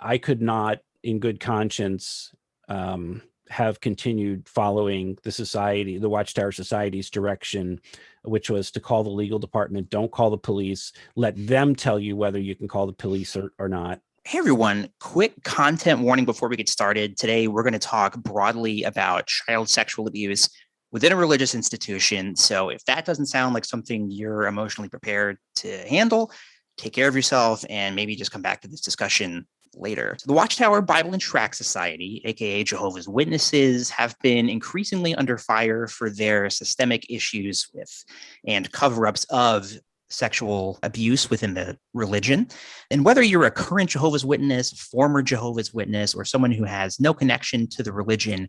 I could not, in good conscience, have continued following the Watchtower Society's direction, which was to call the legal department, don't call the police, let them tell you whether you can call the police or not. Hey everyone, quick content warning before we get started. Today, we're going to talk broadly about child sexual abuse within a religious institution. So if that doesn't sound like something you're emotionally prepared to handle, take care of yourself and maybe just come back to this discussion later. So the Watchtower Bible and Tract Society, aka Jehovah's Witnesses, have been increasingly under fire for their systemic issues with and cover-ups of sexual abuse within the religion. And whether you're a current Jehovah's Witness, former Jehovah's Witness, or someone who has no connection to the religion,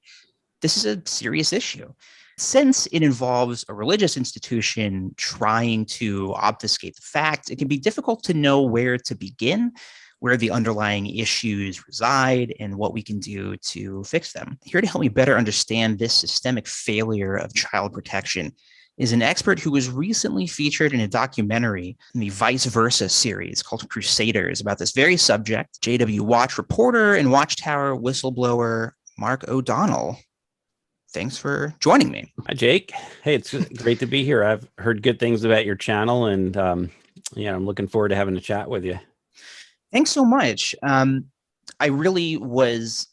this is a serious issue. Since it involves a religious institution trying to obfuscate the facts, it can be difficult to know where to begin, where the underlying issues reside, and what we can do to fix them. Here to help me better understand this systemic failure of child protection is an expert who was recently featured in a documentary in the Vice Versa series called Crusaders about this very subject, JW Watch reporter and Watchtower whistleblower Mark O'Donnell. Thanks for joining me. Hi, Jake. Hey, it's great to be here. I've heard good things about your channel, and I'm looking forward to having a chat with you. Thanks so much. I really was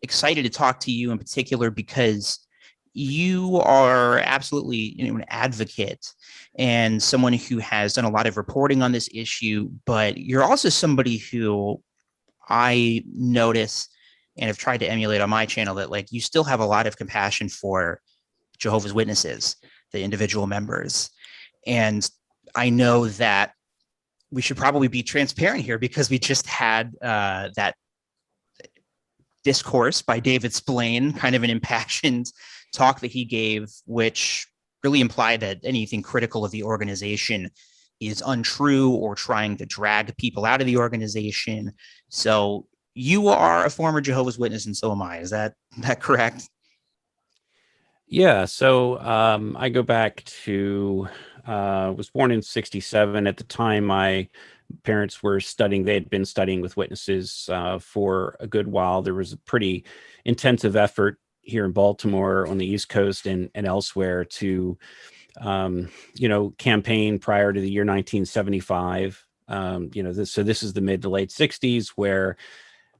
excited to talk to you in particular because you are absolutely an advocate and someone who has done a lot of reporting on this issue, but you're also somebody who I notice and have tried to emulate on my channel that you still have a lot of compassion for Jehovah's Witnesses, the individual members. And I know that we should probably be transparent here because we just had that discourse by David Splain, kind of an impassioned talk that he gave, which really implied that anything critical of the organization is untrue or trying to drag people out of the organization. So you are a former Jehovah's Witness, and so am I. Is that correct? Yeah. So I go back to was born in 1967. At the time, my parents were studying. They had been studying with witnesses for a good while. There was a pretty intensive effort here in Baltimore on the East Coast and elsewhere to, campaign prior to the year 1975. This is the mid to late 60s where,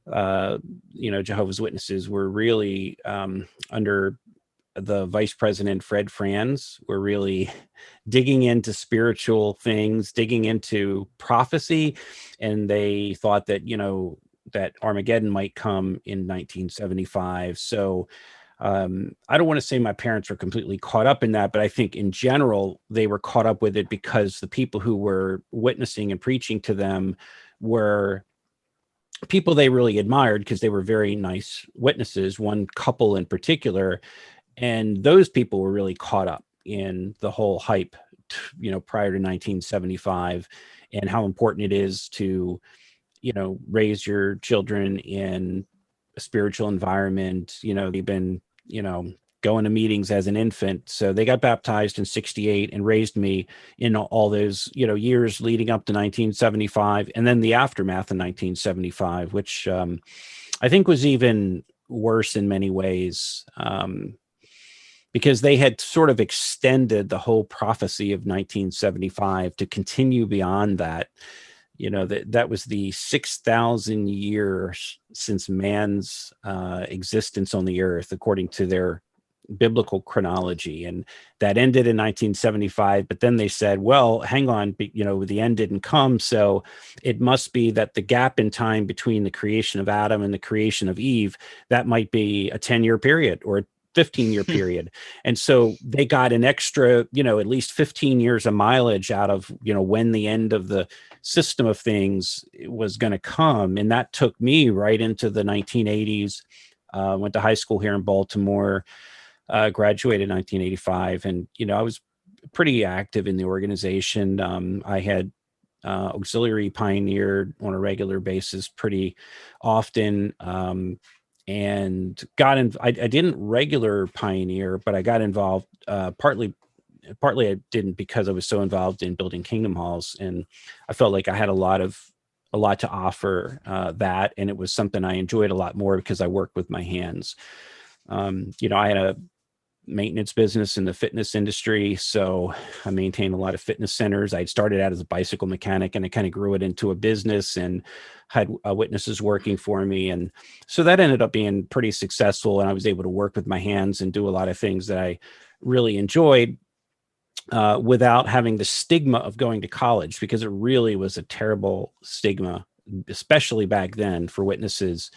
Jehovah's Witnesses were really under the Vice President, Fred Franz, were really digging into spiritual things, digging into prophecy. And they thought that, that Armageddon might come in 1975. So I don't want to say my parents were completely caught up in that, but I think in general, they were caught up with it because the people who were witnessing and preaching to them were people they really admired because they were very nice witnesses, one couple in particular. And those people were really caught up in the whole hype, prior to 1975 and how important it is to, raise your children in a spiritual environment. They've been, going to meetings as an infant. So they got baptized in 1968 and raised me in all those, years leading up to 1975. And then the aftermath of 1975, which I think was even worse in many ways. Because they had sort of extended the whole prophecy of 1975 to continue beyond that. That was the 6,000 years since man's existence on the earth, according to their biblical chronology. And that ended in 1975. But then they said, well, hang on, the end didn't come. So it must be that the gap in time between the creation of Adam and the creation of Eve, that might be a 10-year period or a 15-year period. And so they got an extra, at least 15 years of mileage out of, when the end of the system of things was going to come. And that took me right into the 1980s. Went to high school here in Baltimore, graduated in 1985. And, I was pretty active in the organization. I had auxiliary pioneered on a regular basis pretty often. And got in. I didn't regular pioneer, but I got involved partly I didn't because I was so involved in building kingdom halls, and I felt like I had a lot of a lot to offer that. And it was something I enjoyed a lot more because I worked with my hands. I had a maintenance business in the fitness industry. So I maintained a lot of fitness centers. I started out as a bicycle mechanic, and I kind of grew it into a business and had witnesses working for me. And so that ended up being pretty successful. And I was able to work with my hands and do a lot of things that I really enjoyed without having the stigma of going to college, because it really was a terrible stigma, especially back then, for witnesses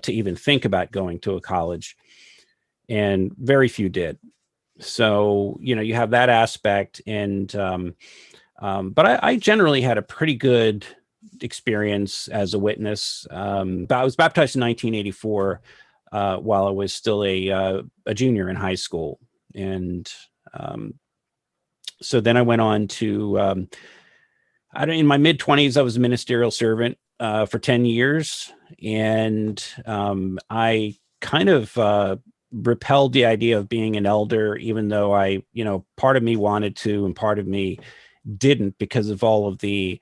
to even think about going to a college. And very few did. So, you have that aspect. And, but I generally had a pretty good experience as a witness. I was baptized in 1984 while I was still a junior in high school. And so then I went on to, in my mid 20s, I was a ministerial servant for 10 years. And I kind of, repelled the idea of being an elder, even though part of me wanted to and part of me didn't, because of all of the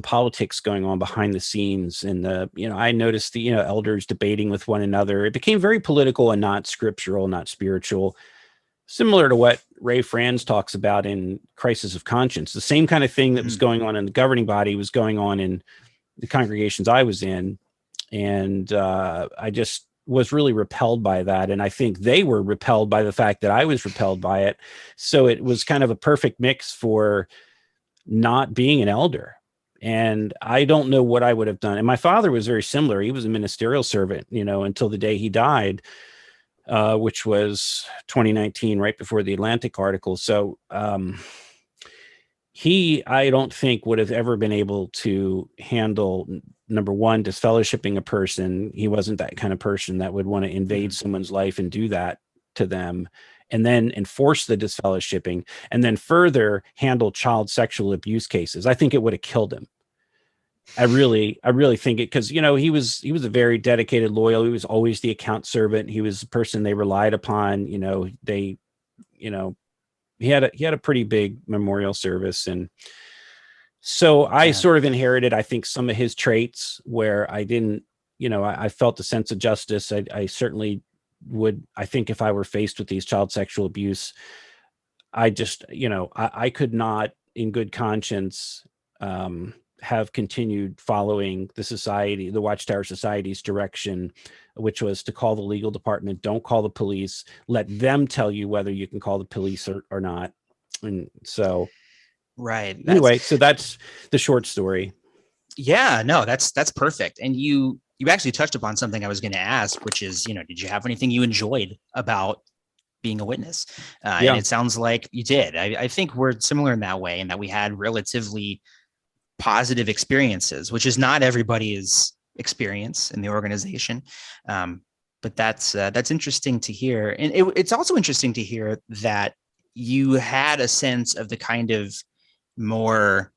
politics going on behind the scenes. And I noticed the elders debating with one another. It became very political and not scriptural, not spiritual, similar to what Ray Franz talks about in Crisis of Conscience. The same kind of thing that was going on in the governing body was going on in the congregations I was in. And I just was really repelled by that. And I think they were repelled by the fact that I was repelled by it. So it was kind of a perfect mix for not being an elder. And I don't know what I would have done. And my father was very similar. He was a ministerial servant, until the day he died, which was 2019, right before the Atlantic article. So I don't think would have ever been able to handle, number one, disfellowshipping a person. He wasn't that kind of person that would want to invade someone's life and do that to them, and then enforce the disfellowshipping, and then further handle child sexual abuse cases. I think it would have killed him. I really think it, because, he was a very dedicated, loyal. He was always the account servant. He was the person they relied upon. He had a pretty big memorial service. And so I sort of inherited, I think, some of his traits where I didn't, I felt a sense of justice. I certainly would. I think if I were faced with these child sexual abuse, I just, I could not in good conscience have continued following the Watchtower Society's direction, which was to call the legal department, don't call the police, let them tell you whether you can call the police or not. And so, right. Anyway, so that's the short story. Yeah, no, that's perfect. And you actually touched upon something I was going to ask, which is, did you have anything you enjoyed about being a witness? And it sounds like you did. I think we're similar in that way, in that we had relatively positive experiences, which is not everybody's experience in the organization. But that's interesting to hear. And it's also interesting to hear that you had a sense of the kind of more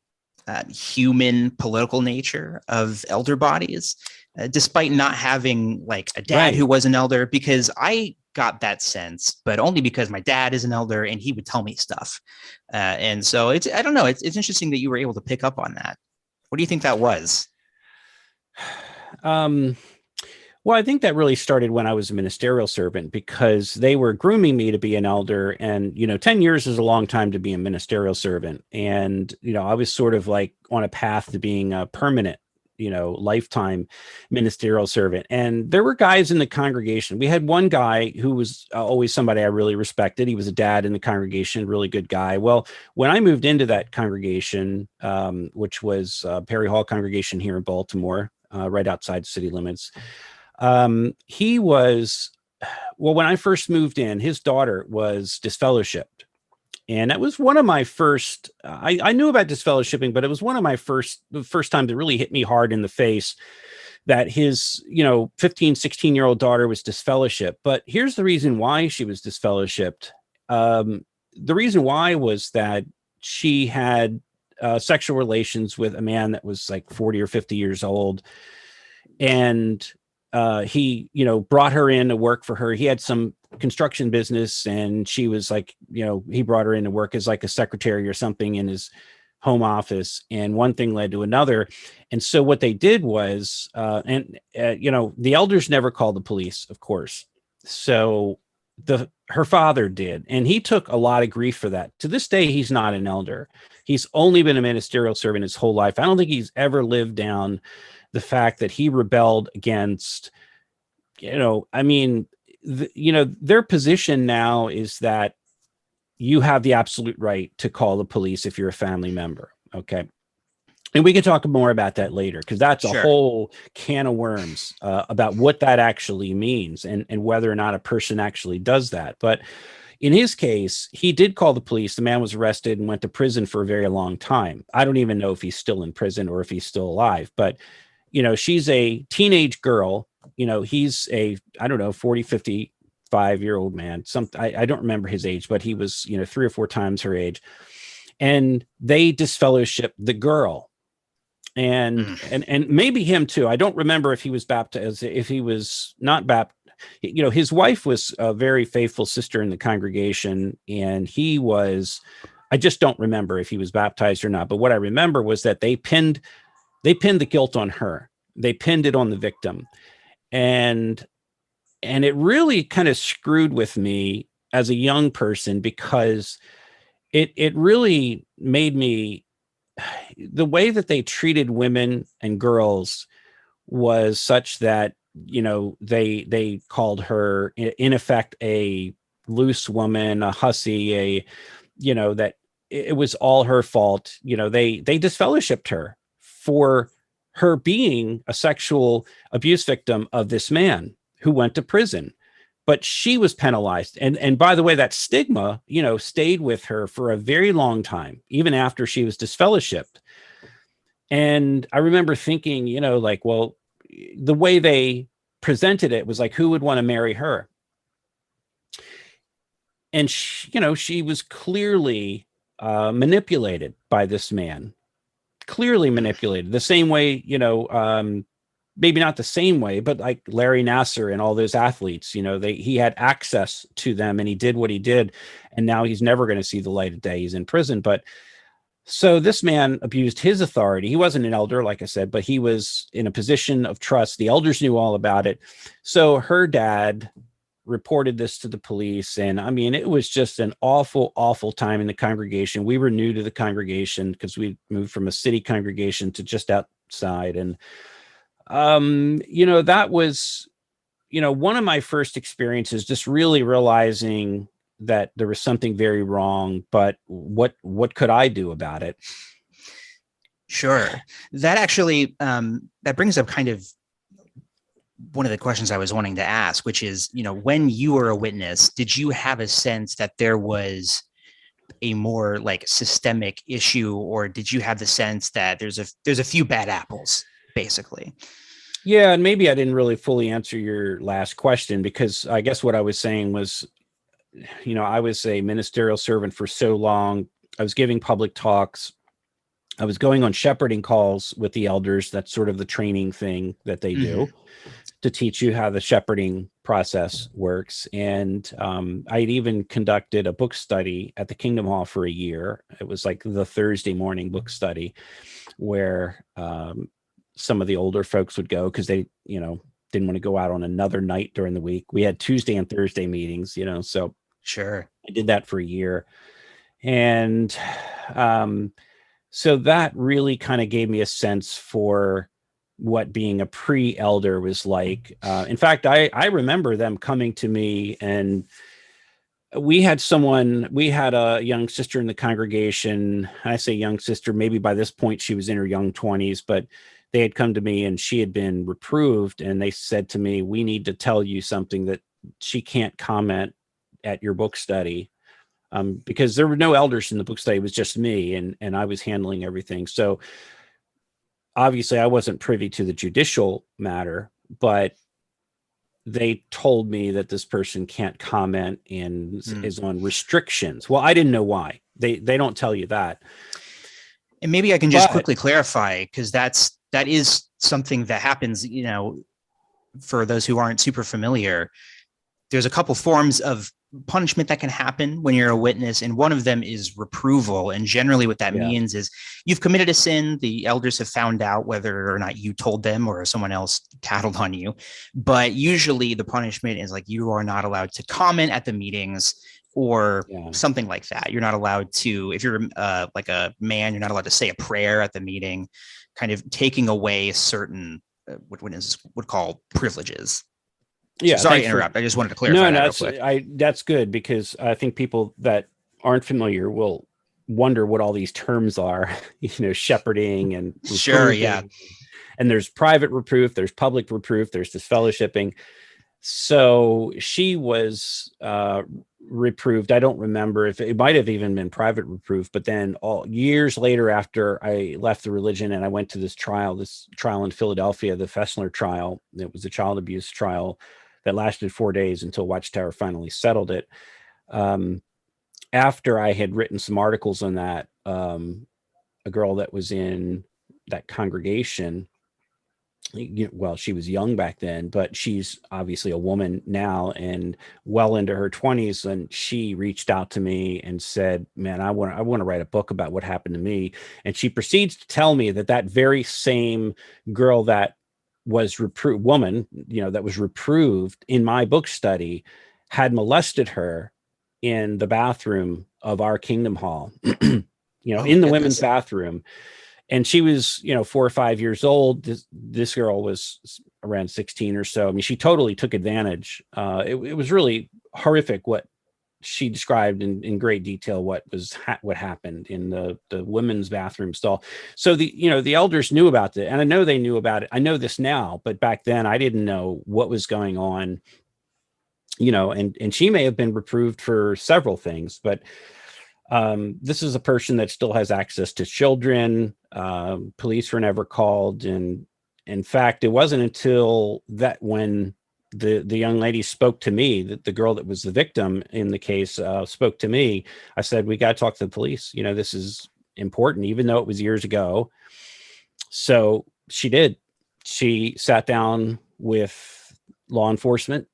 human political nature of elder bodies, despite not having like a dad who was an elder, because I got that sense, but only because my dad is an elder and he would tell me stuff. And so I don't know. It's interesting that you were able to pick up on that. What do you think that was? Well, I think that really started when I was a ministerial servant, because they were grooming me to be an elder. And, 10 years is a long time to be a ministerial servant. And, I was sort of like on a path to being a permanent, lifetime ministerial servant. And there were guys in the congregation. We had one guy who was always somebody I really respected. He was a dad in the congregation, really good guy. Well, when I moved into that congregation, which was Perry Hall congregation here in Baltimore, right outside city limits, he was, when I first moved in, his daughter was disfellowshipped. And that was one of my first, I knew about disfellowshipping, but it was one of my first time that really hit me hard in the face, that his, 15, 16-year-old daughter was disfellowshipped. But here's the reason why she was disfellowshipped. The reason why was that she had sexual relations with a man that was like 40 or 50 years old. And he, brought her in to work for her. He had some construction business, and she was like, he brought her in to work as like a secretary or something in his home office, and one thing led to another. And so what they did was, the elders never called the police, of course. So her father did, and he took a lot of grief for that. To this day, he's not an elder. He's only been a ministerial servant his whole life. I don't think he's ever lived down the fact that he rebelled against, their position now is that you have the absolute right to call the police if you're a family member. Okay. And we can talk more about that later, because that's a whole can of worms about what that actually means and whether or not a person actually does that. But in his case, he did call the police. The man was arrested and went to prison for a very long time. I don't even know if he's still in prison or if he's still alive. But, she's a teenage girl. He's a, 40, 55-year-old man. I don't remember his age, but he was, 3 or 4 times her age. And they disfellowshipped the girl. And maybe him too. I don't remember if he was baptized, if he was not baptized. His wife was a very faithful sister in the congregation, and he was, I just don't remember if he was baptized or not. But what I remember was that they pinned the guilt on her. They pinned it on the victim. And it really kind of screwed with me as a young person, because it really made me, the way that they treated women and girls was such that, they called her in effect a loose woman, a hussy, that it was all her fault. They disfellowshipped her for her being a sexual abuse victim of this man who went to prison. But she was penalized. And by the way, that stigma, stayed with her for a very long time, even after she was disfellowshipped. And I remember thinking, well, the way they presented it was like, who would want to marry her? And she was clearly manipulated by this man, clearly manipulated the same way, maybe not the same way, but like Larry Nassar and all those athletes, he had access to them, and he did what he did. And now he's never going to see the light of day. He's in prison. But so this man abused his authority. He wasn't an elder, like I said, but he was in a position of trust. The elders knew all about it. So her dad reported this to the police. And I mean, it was just an awful, awful time in the congregation. We were new to the congregation because we moved from a city congregation to just outside. And, that was, one of my first experiences, just really realizing that there was something very wrong, but what could I do about it? Sure. That actually, that brings up kind of one of the questions I was wanting to ask, which is, when you were a witness, did you have a sense that there was a more like systemic issue, or did you have the sense that there's a few bad apples, basically? Yeah. And maybe I didn't really fully answer your last question, because I guess what I was saying was, I was a ministerial servant for so long. I was giving public talks. I was going on shepherding calls with the elders. That's sort of the training thing that they do to teach you how the shepherding process works. And I'd even conducted a book study at the Kingdom Hall for a year. It was like the Thursday morning book study where some of the older folks would go because they, didn't want to go out on another night during the week. We had Tuesday and Thursday meetings, so sure, I did that for a year. And so that really kind of gave me a sense for what being a pre-elder was like. In fact, I remember them coming to me, and we had a young sister in the congregation. I say young sister, maybe by this point she was in her young 20s, but they had come to me and she had been reproved, and they said to me, we need to tell you something that she can't comment at your book study. Because there were no elders in the book study. It was just me, and I was handling everything. So obviously I wasn't privy to the judicial matter, but they told me that this person can't comment and is on restrictions. Well, I didn't know why. They don't tell you that. And maybe I can just quickly clarify, because that is something that happens, for those who aren't super familiar. There's a couple forms of punishment that can happen when you're a witness, and one of them is reproval. And generally what that Yeah. means is you've committed a sin, the elders have found out whether or not you told them or someone else tattled on you, but usually the punishment is like you are not allowed to comment at the meetings or Yeah. something like that. You're not allowed to, if you're like a man, you're not allowed to say a prayer at the meeting, kind of taking away certain what witnesses would call privileges. So Yeah. sorry to Thanks for. interrupt. I just wanted to clarify No, that no, real quick. that's good, because I think people that aren't familiar will wonder what all these terms are, shepherding and Sure, yeah. reproving. And there's private reproof, there's public reproof, there's disfellowshipping. So she was reproved. I don't remember if it might have even been private reproof, but then all years later, after I left the religion and I went to this trial in Philadelphia, the Fessler trial, it was a child abuse trial that lasted 4 days until Watchtower finally settled it. After I had written some articles on that, a girl that was in that congregation, well, she was young back then, but she's obviously a woman now and well into her 20s. And she reached out to me and said, man, I want to write a book about what happened to me. And she proceeds to tell me that very same girl that was that was reproved in my book study had molested her in the bathroom of our Kingdom Hall, Oh my in the women's goodness. bathroom. And she was 4 or 5 years old. This girl was around 16 or so. I mean, she totally took advantage. It was really horrific what she described in great detail what happened in the women's bathroom stall. So the elders knew about it, and I know they knew about it. I know this now, but back then I didn't know what was going on. And she may have been reproved for several things, but this is a person that still has access to children. Police were never called, and in fact, it wasn't until that when the young lady spoke to me, that the girl that was the victim in the case spoke to me. I said, we got to talk to the police. This is important, even though it was years ago. So she did. She sat down with law enforcement,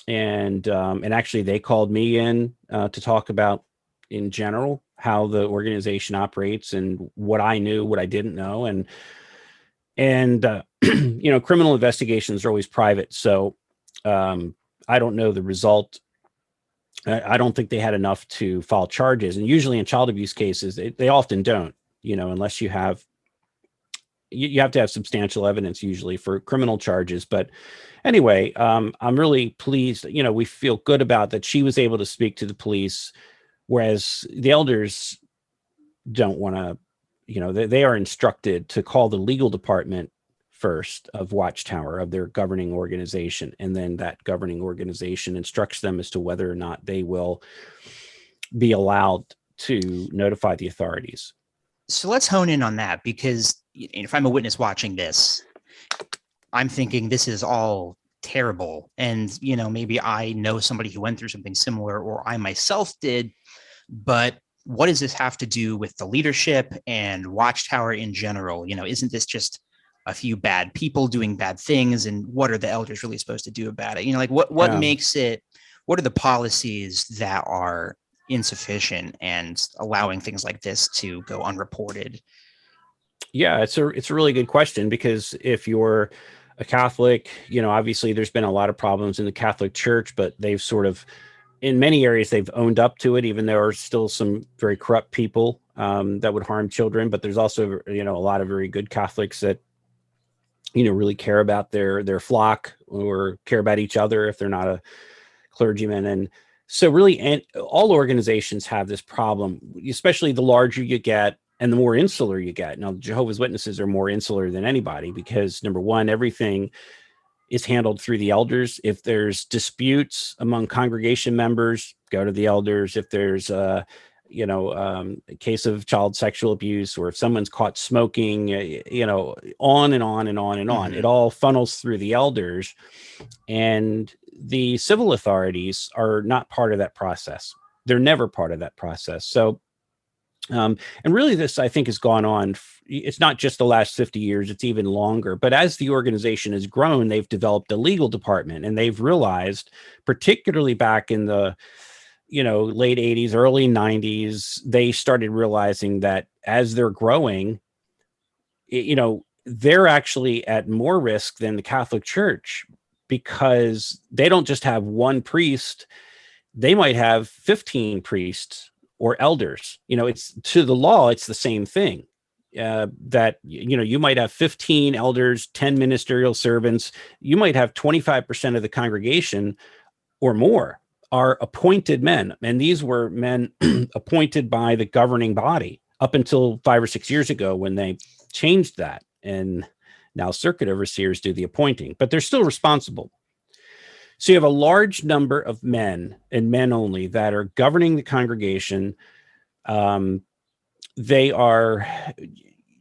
and actually they called me in to talk about, in general, how the organization operates and what I knew, what I didn't know. And criminal investigations are always private. So I don't know the result. I don't think they had enough to file charges. And usually in child abuse cases, they often don't, unless you have to have substantial evidence usually for criminal charges. But anyway, I'm really pleased. We feel good about that. She was able to speak to the police, whereas the elders don't want to, they are instructed to call the legal department first of Watchtower, of their governing organization. And then that governing organization instructs them as to whether or not they will be allowed to notify the authorities. So let's hone in on that, because if I'm a witness watching this, I'm thinking this is all terrible. And, maybe I know somebody who went through something similar, or I myself did, but what does this have to do with the leadership and Watchtower in general? Isn't this just a few bad people doing bad things? And what are the elders really supposed to do about it? What makes it, what are the policies that are insufficient and allowing things like this to go unreported? Yeah, it's a really good question, because if you're a Catholic, obviously there's been a lot of problems in the Catholic Church, but they've sort of, in many areas, they've owned up to it, even though there are still some very corrupt people that would harm children. But there's also, a lot of very good Catholics that, really care about their flock, or care about each other if they're not a clergyman. And so really, and all organizations have this problem, especially the larger you get and the more insular you get. Now, Jehovah's Witnesses are more insular than anybody because, number one, everything is handled through the elders. If there's disputes among congregation members, go to the elders. If there's a case of child sexual abuse, or if someone's caught smoking, on and on and on and on, it all funnels through the elders. And the civil authorities are not part of that process. They're never part of that process. So, and really this, I think, has gone on. It's not just the last 50 years, it's even longer. But as the organization has grown, they've developed a legal department, and they've realized, particularly back in the late 80s, early 90s, they started realizing that as they're growing, they're actually at more risk than the Catholic Church, because they don't just have one priest, they might have 15 priests or elders. It's to the law, it's the same thing. That you might have 15 elders, 10 ministerial servants, you might have 25% of the congregation or more are appointed men. And these were men appointed by the governing body up until 5 or 6 years ago, when they changed that. And now circuit overseers do the appointing, but they're still responsible. So you have a large number of men, and men only, that are governing the congregation. They are,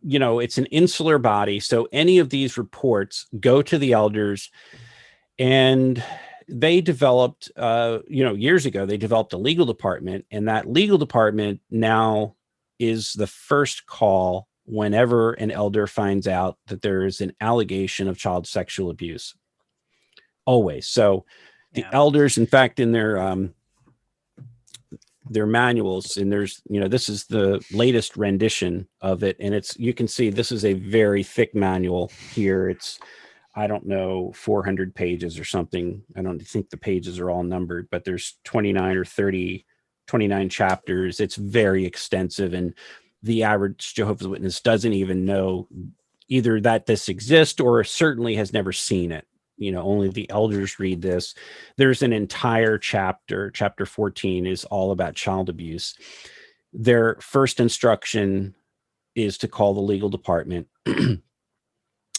it's an insular body. So any of these reports go to the elders, and they developed, years ago, they developed a legal department, and that legal department now is the first call whenever an elder finds out that there is an allegation of child sexual abuse. Always. So the elders, in fact, in their manuals, and there's, this is the latest rendition of it, and you can see this is a very thick manual here. It's, I don't know, 400 pages or something. I don't think the pages are all numbered, but there's 29 or 30, 29 chapters. It's very extensive, and the average Jehovah's Witness doesn't even know either that this exists or certainly has never seen it. Only the elders read this. There's an entire chapter 14 is all about child abuse. Their first instruction is to call the legal department.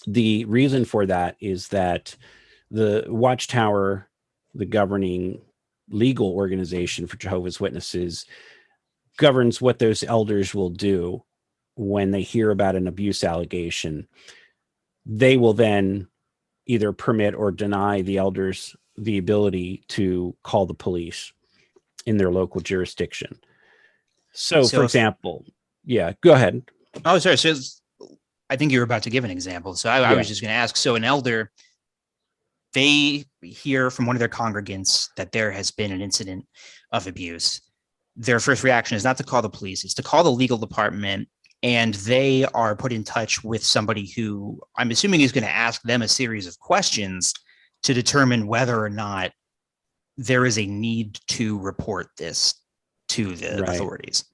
The reason for that is that the Watchtower, the governing legal organization for Jehovah's Witnesses, governs what those elders will do when they hear about an abuse allegation. They will then either permit or deny the elders the ability to call the police in their local jurisdiction. So for example, go ahead. Oh, sorry. So I think you were about to give an example. So I was just going to ask, so an elder, they hear from one of their congregants that there has been an incident of abuse. Their first reaction is not to call the police, it's to call the legal department, and they are put in touch with somebody who I'm assuming is going to ask them a series of questions to determine whether or not there is a need to report this to the authorities.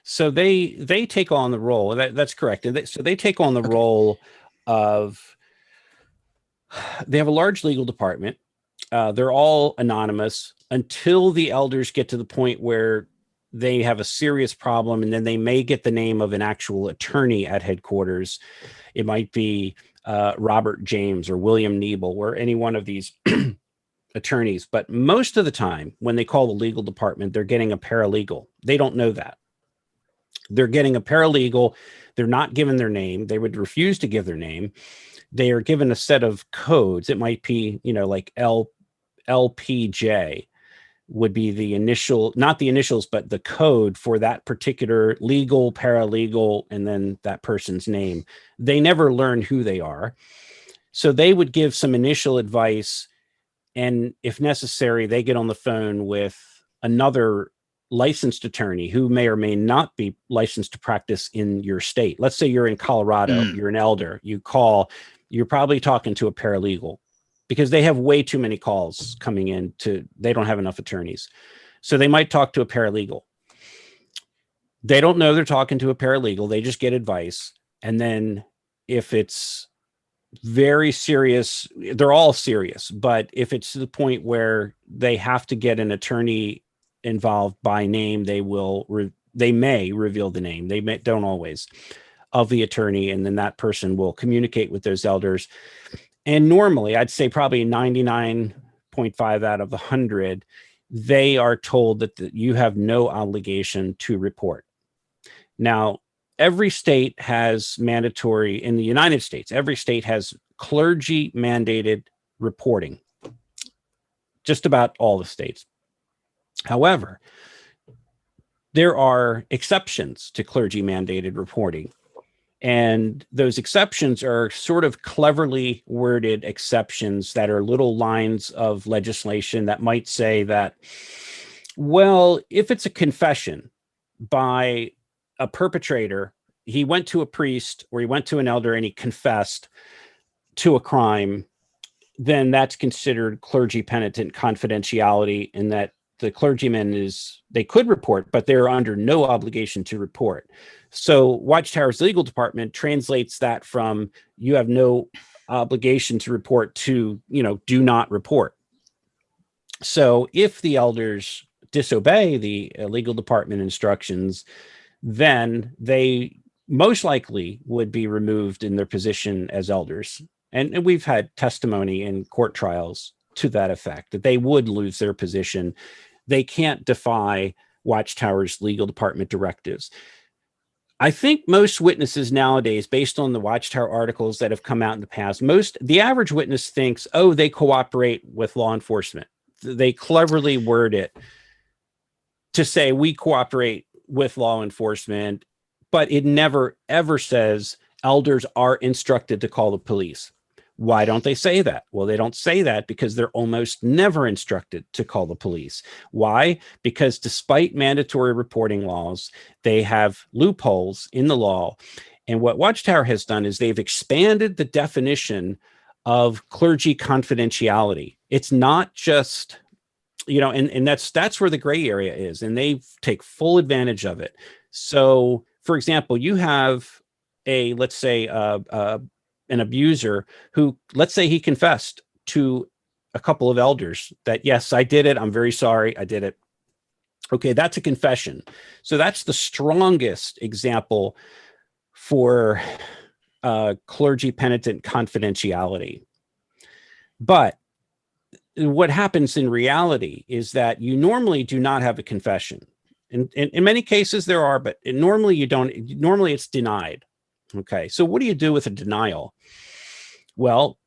So they take on the role. That's correct. So they take on the role of, they have a large legal department. They're all anonymous until the elders get to the point where they have a serious problem, and then they may get the name of an actual attorney at headquarters. It might be Robert James or William Niebel or any one of these attorneys. But most of the time when they call the legal department, they're getting a paralegal. They don't know that. They're getting a paralegal. They're not given their name. They would refuse to give their name. They are given a set of codes. It might be, like LPJ would be the initial, not the initials, but the code for that particular legal, paralegal, and then that person's name. They never learn who they are. So they would give some initial advice, and if necessary, they get on the phone with another licensed attorney who may or may not be licensed to practice in your state. Let's say you're in Colorado, you're an elder, you call, you're probably talking to a paralegal, because they have way too many calls coming in they don't have enough attorneys. So they might talk to a paralegal. They don't know they're talking to a paralegal. They just get advice. And then if it's very serious, they're all serious, but if it's to the point where they have to get an attorney involved by name, they may reveal the name. Don't always, of the attorney. And then that person will communicate with those elders. And normally, I'd say probably 99.5 out of 100, they are told that you have no obligation to report. Now, every state has mandatory, in the United States, every state has clergy mandated reporting. Just about all the states. However, there are exceptions to clergy mandated reporting. And those exceptions are sort of cleverly worded exceptions that are little lines of legislation that might say that Well, if it's a confession by a perpetrator, he went to a priest or he went to an elder and he confessed to a crime, then that's considered clergy penitent confidentiality, and that the clergyman they could report, but they're under no obligation to report. So Watchtower's legal department translates that from you have no obligation to report to, do not report. So if the elders disobey the legal department instructions, then they most likely would be removed in their position as elders. And we've had testimony in court trials to that effect, that they would lose their position. They can't defy Watchtower's legal department directives. I think most witnesses nowadays, based on the Watchtower articles that have come out in the past, the average witness thinks, oh, they cooperate with law enforcement. They cleverly word it to say we cooperate with law enforcement, but it never, ever says elders are instructed to call the police. Why don't they say that? Well, they don't say that because they're almost never instructed to call the police. Why? Because despite mandatory reporting laws, they have loopholes in the law. And what Watchtower has done is they've expanded the definition of clergy confidentiality. It's not just, and that's where the gray area is, and they take full advantage of it. So, for example, you have let's say, an abuser who, let's say he confessed to a couple of elders that, yes, I did it. I'm very sorry. I did it. Okay, that's a confession. So that's the strongest example for clergy penitent confidentiality. But what happens in reality is that you normally do not have a confession. In many cases there are, but normally you don't. Normally it's denied. Okay, so what do you do with a denial? Well,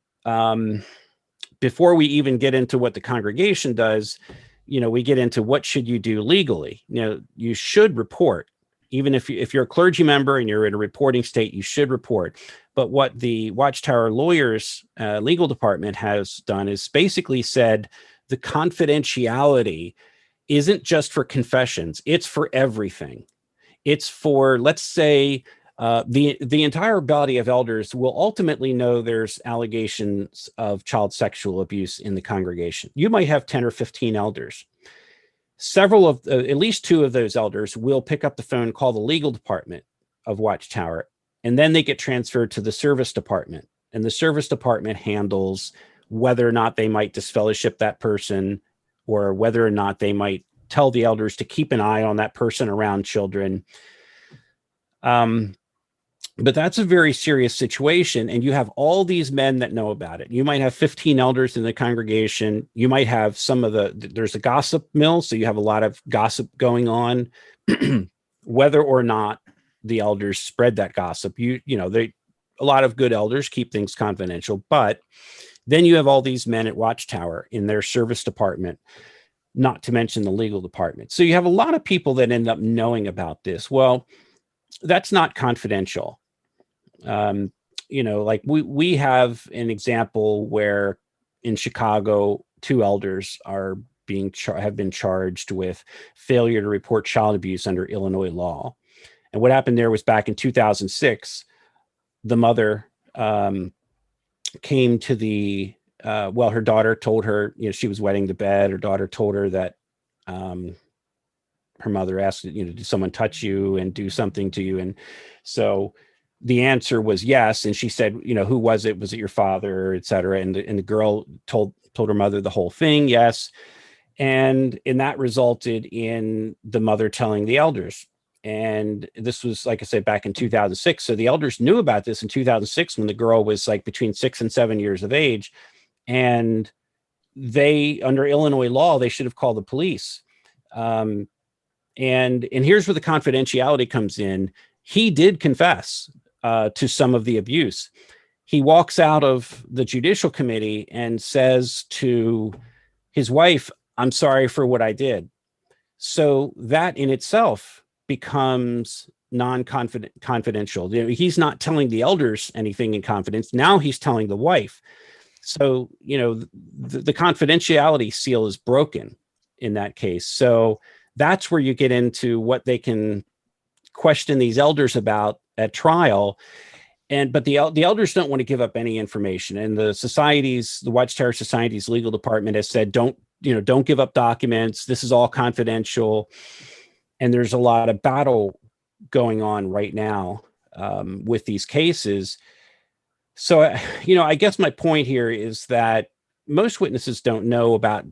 before we even get into what the congregation does, we get into what should you do legally. You should report. Even if you're a clergy member and you're in a reporting state, you should report. But what the Watchtower lawyers legal department has done is basically said the confidentiality isn't just for confessions, it's for everything. It's for, let's say, the entire body of elders will ultimately know there's allegations of child sexual abuse in the congregation. You might have 10 or 15 elders. Several of, at least two of those elders will pick up the phone, call the legal department of Watchtower, and then they get transferred to the service department. And the service department handles whether or not they might disfellowship that person, or whether or not they might tell the elders to keep an eye on that person around children. But that's a very serious situation. And you have all these men that know about it. You might have 15 elders in the congregation. You might have there's a gossip mill. So you have a lot of gossip going on, whether or not the elders spread that gossip. A lot of good elders keep things confidential, but then you have all these men at Watchtower in their service department, not to mention the legal department. So you have a lot of people that end up knowing about this. Well, that's not confidential. Like we have an example where in Chicago, two elders are have been charged with failure to report child abuse under Illinois law. And what happened there was back in 2006, the mother came to her daughter told her, she was wetting the bed. Her daughter told her that her mother asked, did someone touch you and do something to you? And so the answer was yes. And she said, who was it? Was it your father, et cetera? And the girl told her mother the whole thing. Yes. And that resulted in the mother telling the elders. And this was, like I said, back in 2006. So the elders knew about this in 2006 when the girl was like between 6 and 7 years of age. And they, under Illinois law, they should have called the police. And here's where the confidentiality comes in. He did confess to some of the abuse. He walks out of the judicial committee and says to his wife, "I'm sorry for what I did." So that in itself becomes non-confidential. He's not telling the elders anything in confidence. Now he's telling the wife. So, the confidentiality seal is broken. in that case. So that's where you get into what they can question these elders about at trial. But the elders don't want to give up any information, and the Watchtower Society's legal department has said, don't give up documents. This is all confidential. And there's a lot of battle going on right now with these cases. So, I guess my point here is that most witnesses don't know about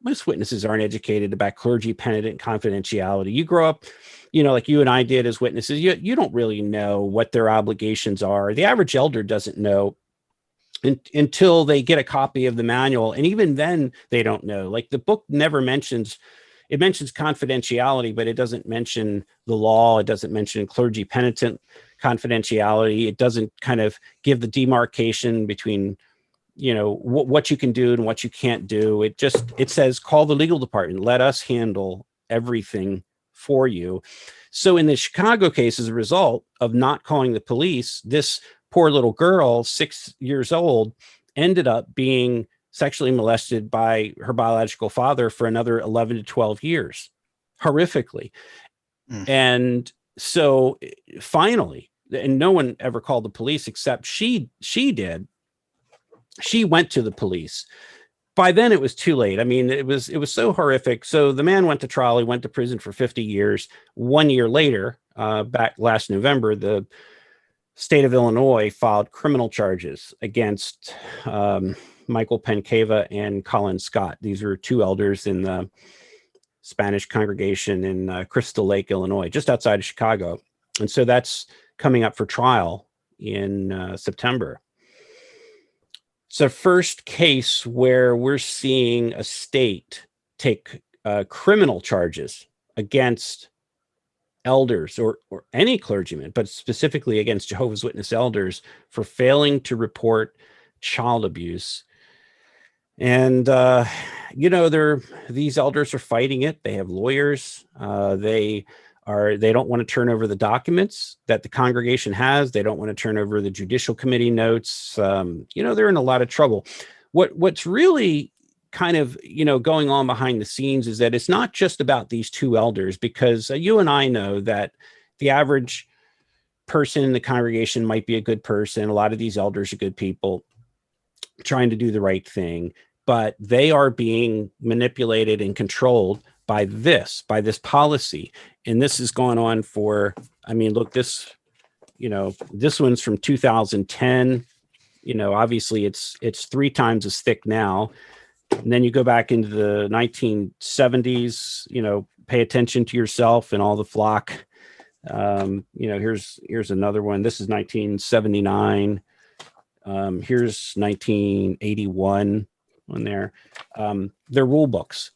most witnesses aren't educated about clergy penitent confidentiality. You grow up, like you and I did as witnesses, you don't really know what their obligations are. The average elder doesn't know until they get a copy of the manual. And even then they don't know. Like, the book never mentions confidentiality, but it doesn't mention the law. It doesn't mention clergy penitent confidentiality. It doesn't kind of give the demarcation between what you can do and what you can't do. It says, call the legal department, let us handle everything for you. So in the Chicago case, as a result of not calling the police, this poor little girl, 6 years old, ended up being sexually molested by her biological father for another 11 to 12 years, horrifically. And so finally, and no one ever called the police except she did. She went to the police. By then it was too late. I mean, it was so horrific. So the man went to trial. He went to prison for 50 years. 1 year later, back last November, the state of Illinois filed criminal charges against Michael Pencava and Colin Scott. These are two elders in the Spanish congregation in Crystal Lake, Illinois, just outside of Chicago. And so that's coming up for trial in September. It's the first case where we're seeing a state take criminal charges against elders or any clergyman, but specifically against Jehovah's Witness elders for failing to report child abuse. And, these elders are fighting it. They have lawyers. They don't want to turn over the documents that the congregation has. They don't want to turn over the judicial committee notes. They're in a lot of trouble. What's really kind of, going on behind the scenes is that it's not just about these two elders, because you and I know that the average person in the congregation might be a good person. A lot of these elders are good people trying to do the right thing, but they are being manipulated and controlled by this policy. And this has gone on for, look, this one's from 2010. Obviously it's 3 times as thick now. And then you go back into the 1970s, pay attention to yourself and all the flock. Here's another one. This is 1979. Here's 1981 on there. They're rule books.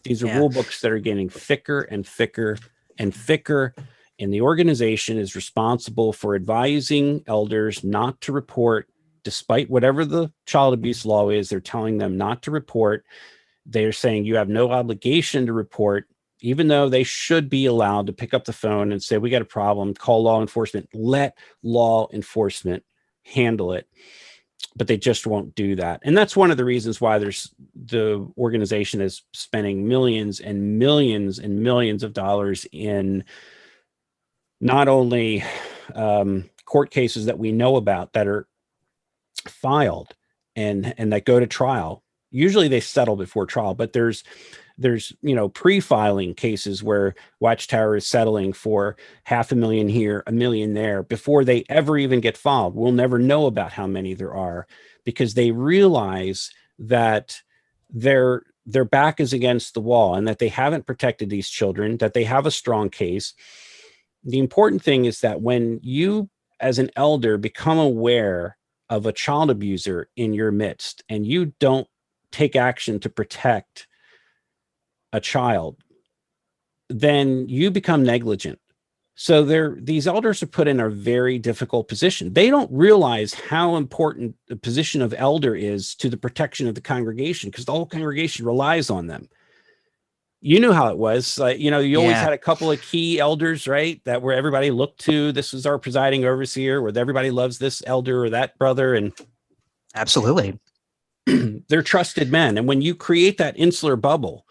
These are rule books that are getting thicker and thicker and thicker. And the organization is responsible for advising elders not to report, despite whatever the child abuse law is. They're telling them not to report. They're saying you have no obligation to report, even though they should be allowed to pick up the phone and say, we got a problem, call law enforcement, let law enforcement handle it. But they just won't do that. And that's one of the reasons why the organization is spending millions and millions and millions of dollars in not only court cases that we know about that are filed and that go to trial. Usually they settle before trial, but there's pre-filing cases where Watchtower is settling for $500,000 here, $1 million there before they ever even get filed. We'll never know about how many there are, because they realize that their back is against the wall and that they haven't protected these children, that they have a strong case. The important thing is that when you, as an elder, become aware of a child abuser in your midst and you don't take action to protect a child, then you become negligent. So these elders are put in a very difficult position. They don't realize how important the position of elder is to the protection of the congregation, because the whole congregation relies on them. You know how it was. You always had a couple of key elders, right? That where everybody looked to. This is our presiding overseer, where everybody loves this elder or that brother. And absolutely. they're trusted men. And when you create that insular bubble,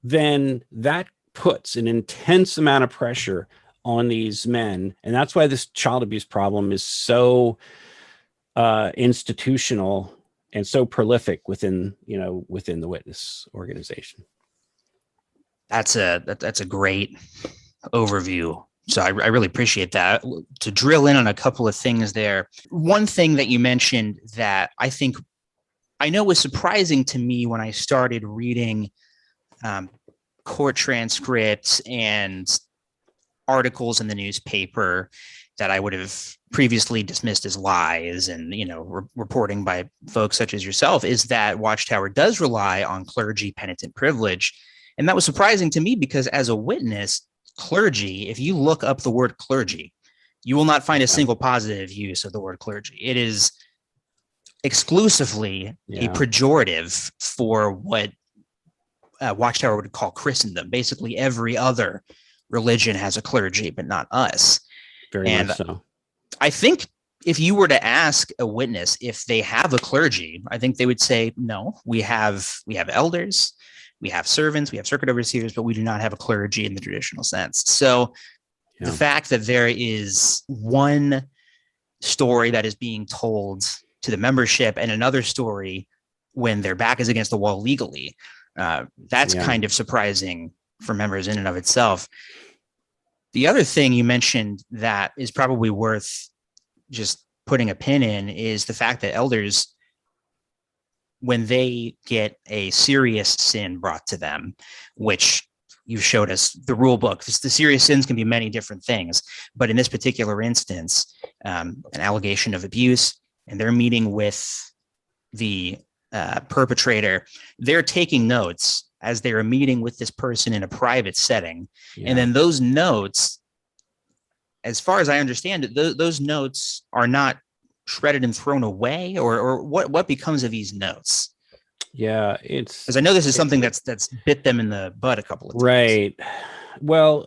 then that puts an intense amount of pressure on these men. And that's why this child abuse problem is so institutional and so prolific within the witness organization. That's a great overview. So I really appreciate that. To drill in on a couple of things there, one thing that you mentioned that I know was surprising to me when I started reading court transcripts and articles in the newspaper that I would have previously dismissed as lies and, reporting by folks such as yourself, is that Watchtower does rely on clergy penitent privilege. And that was surprising to me because as a witness, clergy, if you look up the word clergy, you will not find a single positive use of the word clergy. It is exclusively a pejorative for what Watchtower would call Christendom. Basically, every other religion has a clergy, but not us. Very much so. I think if you were to ask a witness if they have a clergy, I think they would say, no, we have elders, we have servants, we have circuit overseers, but we do not have a clergy in the traditional sense. So the fact that there is one story that is being told to the membership and another story when their back is against the wall legally, that's kind of surprising for members in and of itself. The other thing you mentioned that is probably worth just putting a pin in is the fact that elders, when they get a serious sin brought to them, which you showed us the rule book, the serious sins can be many different things, but in this particular instance, an allegation of abuse, and they're meeting with the perpetrator, they're taking notes as they are meeting with this person in a private setting. And then those notes, as far as I understand it, those notes are not shredded and thrown away, or what becomes of these notes? Yeah, it's because I know this is something that's bit them in the butt a couple of times. Right. Well,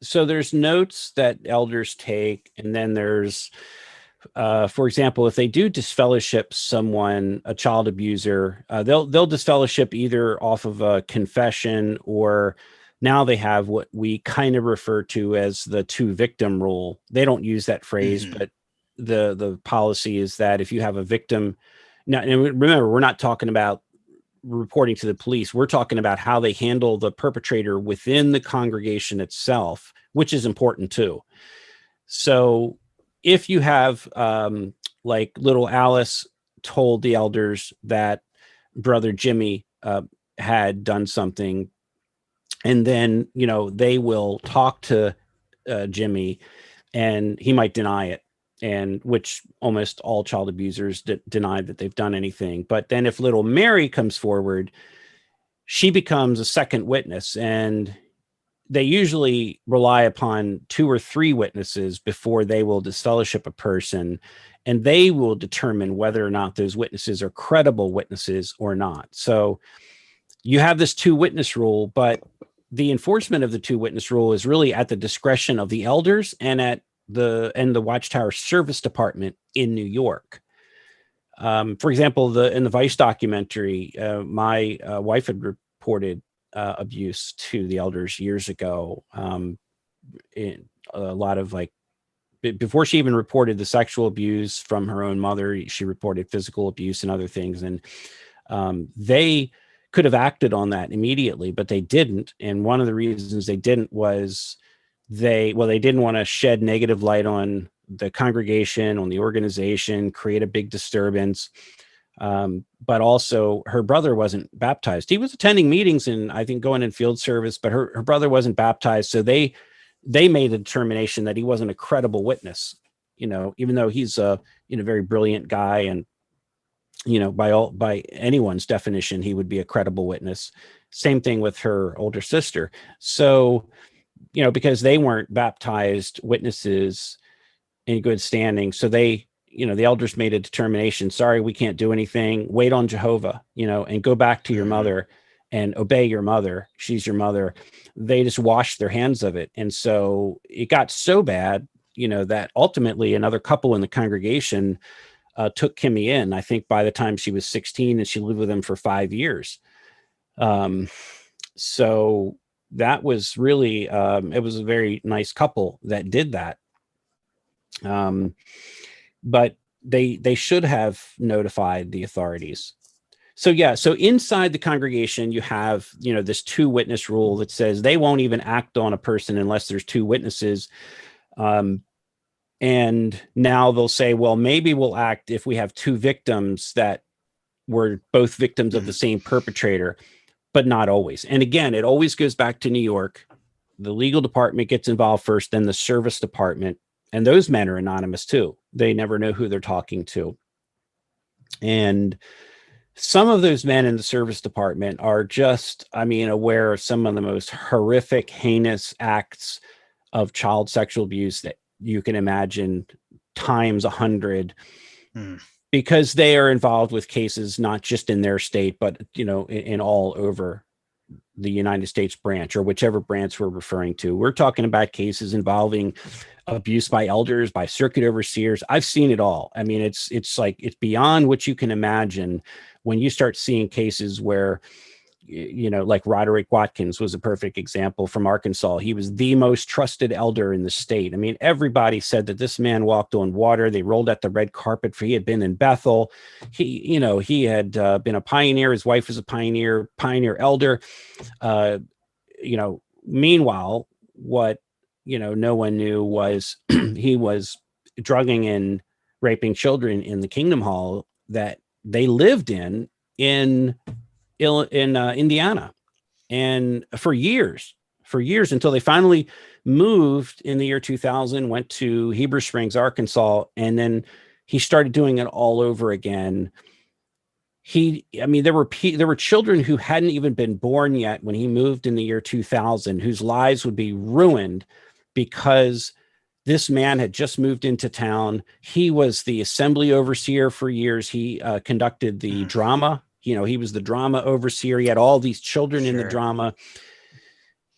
so there's notes that elders take, and then there's for example, if they do disfellowship someone, a child abuser, they'll disfellowship either off of a confession, or now they have what we kind of refer to as the two victim rule. They don't use that phrase, but the policy is that if you have a victim, now, and remember, we're not talking about reporting to the police. We're talking about how they handle the perpetrator within the congregation itself, which is important too. So if you have, like little Alice told the elders that brother Jimmy had done something, and then, they will talk to Jimmy and he might deny it, and which almost all child abusers deny that they've done anything. But then if little Mary comes forward, she becomes a second witness, and they usually rely upon 2 or 3 witnesses before they will disfellowship a person, and they will determine whether or not those witnesses are credible witnesses or not. So you have this 2-witness rule, but the enforcement of the 2-witness rule is really at the discretion of the elders and at the Watchtower Service Department in New York. For example, in the Vice documentary, my wife had reported abuse to the elders years ago. In a lot of, like, before she even reported the sexual abuse from her own mother, she reported physical abuse and other things. And they could have acted on that immediately, but they didn't. And one of the reasons they didn't was they didn't want to shed negative light on the congregation, on the organization, create a big disturbance. But also her brother wasn't baptized. He was attending meetings and I think going in field service, but her brother wasn't baptized. So they made a determination that he wasn't a credible witness, even though he's a very brilliant guy, and by anyone's definition, he would be a credible witness. Same thing with her older sister. So, because they weren't baptized witnesses in good standing, so they, the elders made a determination, sorry, we can't do anything. Wait on Jehovah, and go back to your mother and obey your mother. She's your mother. They just washed their hands of it. And so it got so bad, that ultimately another couple in the congregation took Kimmy in, I think by the time she was 16, and she lived with him for 5 years. So that was really, it was a very nice couple that did that. But they should have notified the authorities. So yeah, so inside the congregation, you have, this 2-witness rule that says they won't even act on a person unless there's 2 witnesses. And now they'll say, well, maybe we'll act if we have 2 victims that were both victims of the same perpetrator, but not always. And again, it always goes back to New York. The legal department gets involved first, then the service department. And those men are anonymous too. They never know who they're talking to. And some of those men in the service department are just, aware of some of the most horrific, heinous acts of child sexual abuse that you can imagine times 100, because they are involved with cases not just in their state, but in all over the United States branch, or whichever branch we're referring to. We're talking about cases involving abuse by elders, by circuit overseers. I've seen it all. It's like, it's beyond what you can imagine when you start seeing cases where, like Roderick Watkins was a perfect example from Arkansas. He was the most trusted elder in the state. Everybody said that this man walked on water. They rolled out the red carpet for, he had been in Bethel. He had been a pioneer. His wife was a pioneer elder. Meanwhile, what, no one knew was he was drugging and raping children in the Kingdom Hall that they lived in Indiana, and for years until they finally moved in the year 2000, went to Heber Springs, Arkansas, and then he started doing it all over again. There were children who hadn't even been born yet when he moved in the year 2000, whose lives would be ruined because this man had just moved into town. He was the assembly overseer for years. He conducted the drama. He was the drama overseer. He had all these children in the drama.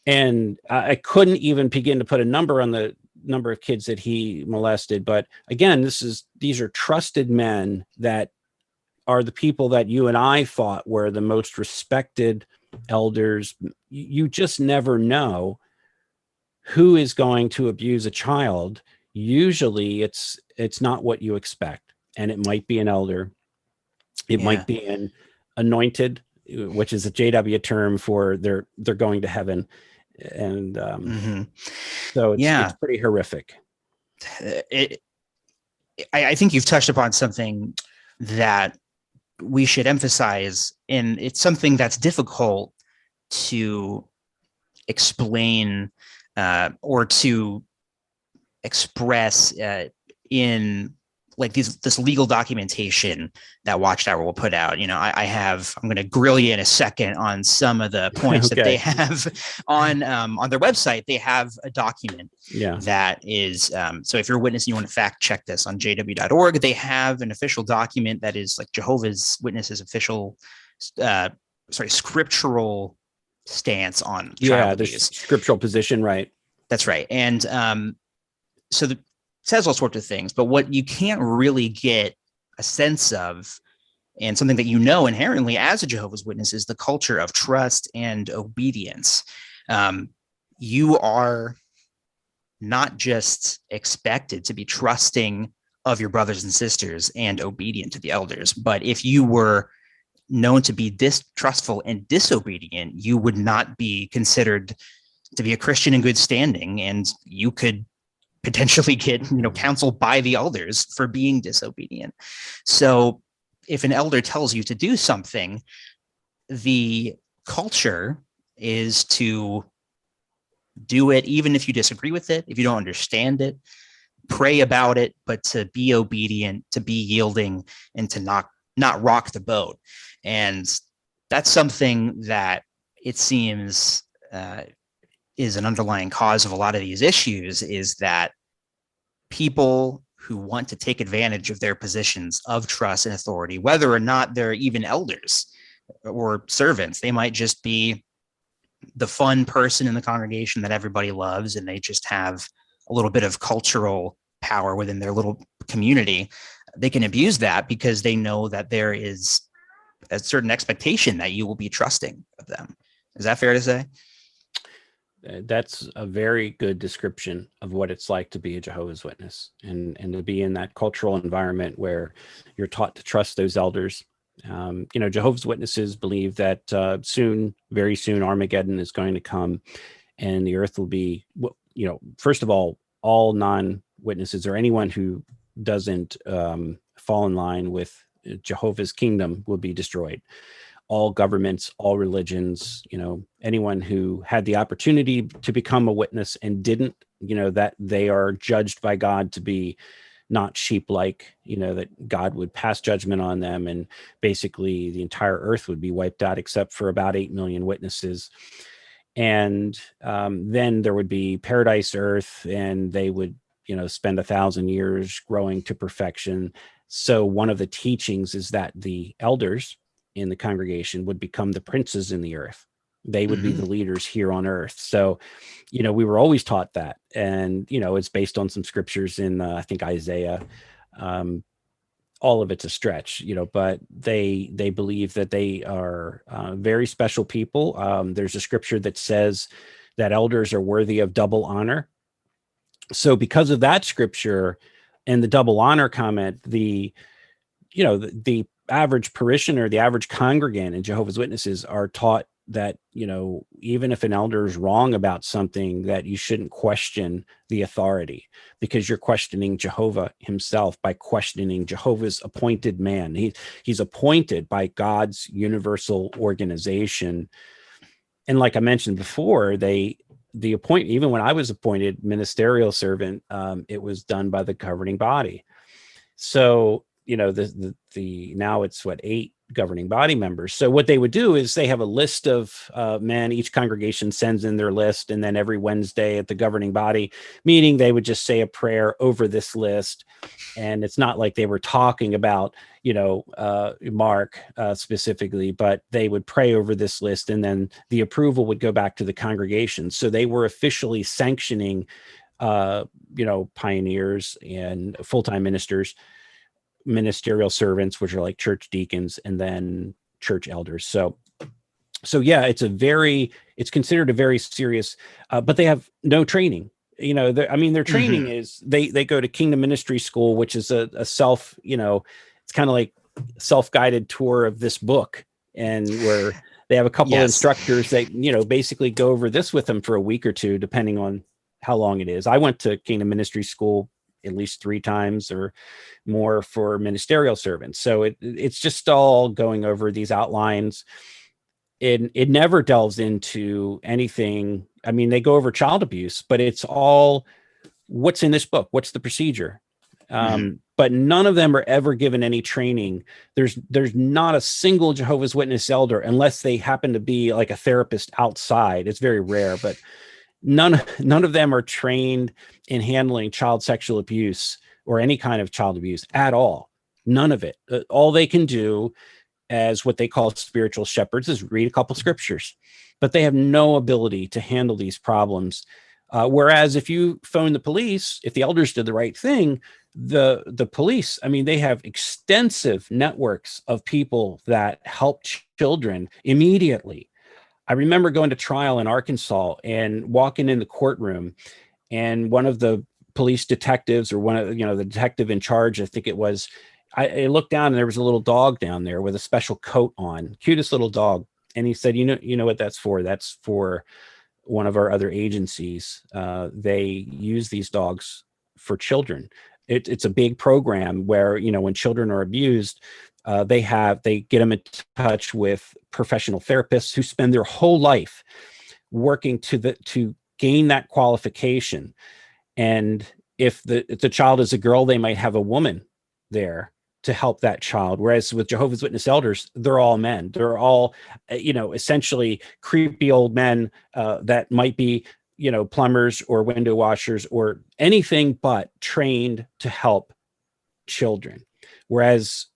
And I couldn't even begin to put a number on the number of kids that he molested. But again, these are trusted men that are the people that you and I thought were the most respected elders. You just never know who is going to abuse a child. Usually it's not what you expect. And it might be an elder. It might be an anointed, which is a JW term for they're going to heaven. And so it's pretty horrific. I think you've touched upon something that we should emphasize, and it's something that's difficult to explain or to express in like this legal documentation that Watchtower will put out. I'm going to grill you in a second on some of the points that they have on their website. They have a document that is, so if you're a witness and you want to fact check this on jw.org, they have an official document that is like Jehovah's Witnesses official, scriptural stance on child abuse. Scriptural position, right? That's right. And so says all sorts of things, but what you can't really get a sense of, and something that inherently as a Jehovah's Witness, is the culture of trust and obedience. You are not just expected to be trusting of your brothers and sisters and obedient to the elders, but if you were known to be distrustful and disobedient, you would not be considered to be a Christian in good standing, and you could potentially get counseled by the elders for being disobedient. So if an elder tells you to do something, the culture is to do it even if you disagree with it, if you don't understand it, pray about it, but to be obedient, to be yielding, and to not rock the boat. And that's something that it seems is an underlying cause of a lot of these issues, is that people who want to take advantage of their positions of trust and authority, whether or not they're even elders or servants, they might just be the fun person in the congregation that everybody loves, and they just have a little bit of cultural power within their little community. they can abuse that because they know that there is a certain expectation that you will be trusting of them. Is that fair to say? That's a very good description of what it's like to be a Jehovah's Witness, and to be in that cultural environment where you're taught to trust those elders. Jehovah's Witnesses believe that very soon, Armageddon is going to come, and the earth will be, first of all non-witnesses or anyone who doesn't fall in line with Jehovah's kingdom will be destroyed. All governments, all religions, anyone who had the opportunity to become a witness and didn't, that they are judged by God to be not sheep-like, that God would pass judgment on them, and basically the entire earth would be wiped out except for about 8 million witnesses. And then there would be paradise earth, and they would, spend 1,000 years growing to perfection. So one of the teachings is that the elders in the congregation would become the princes in the earth. They would be the leaders here on earth. So, we were always taught that. And, it's based on some scriptures in, I think, Isaiah. All of it's a stretch, but they believe that they are very special people. There's a scripture that says that elders are worthy of double honor. So because of that scripture and the double honor comment, the average parishioner, the average congregant in Jehovah's Witnesses are taught that, even if an elder is wrong about something, that you shouldn't question the authority, because you're questioning Jehovah himself by questioning Jehovah's appointed man. He's appointed by God's universal organization. And like I mentioned before, even when I was appointed ministerial servant, it was done by the governing body. So, now it's 8 governing body members. So what they would do is they have a list of men. Each congregation sends in their list, and then every Wednesday at the governing body meeting, they would just say a prayer over this list. And it's not like they were talking about, Mark specifically, but they would pray over this list, and then the approval would go back to the congregation. So they were officially sanctioning, pioneers and full-time ministerial servants, which are like church deacons, and then church elders. So yeah, it's considered a very serious, but they have no training. Their training is they go to Kingdom Ministry School, which is a self, it's kind of like self-guided tour of this book, and where they have a couple instructors that, basically go over this with them for a week or two, depending on how long it is. I went to Kingdom Ministry School at least 3 times or more for ministerial servants. So it's just all going over these outlines. It never delves into anything. I mean, they go over child abuse, but it's all what's in this book. What's the procedure? But none of them are ever given any training. There's not a single Jehovah's Witness elder, unless they happen to be like a therapist outside. It's very rare, but none of them are trained in handling child sexual abuse or any kind of child abuse at all. None of it. All they can do as what they call spiritual shepherds is read a couple scriptures, but they have no ability to handle these problems. Whereas if you phone the police, if the elders did the right thing, the police, they have extensive networks of people that help children immediately. I remember going to trial in Arkansas and walking in the courtroom, and one of the police detectives, or one of the detective in charge, I think it was, I looked down and there was a little dog down there with a special coat on, cutest little dog. And he said, you know what that's for? That's for one of our other agencies. They use these dogs for children. It's a big program where, when children are abused, they get them in touch with professional therapists who spend their whole life working to gain that qualification. And if the child is a girl, they might have a woman there to help that child. Whereas with Jehovah's Witness elders, they're all men. They're all, essentially creepy old men that might be, plumbers or window washers or anything but trained to help children. Whereas,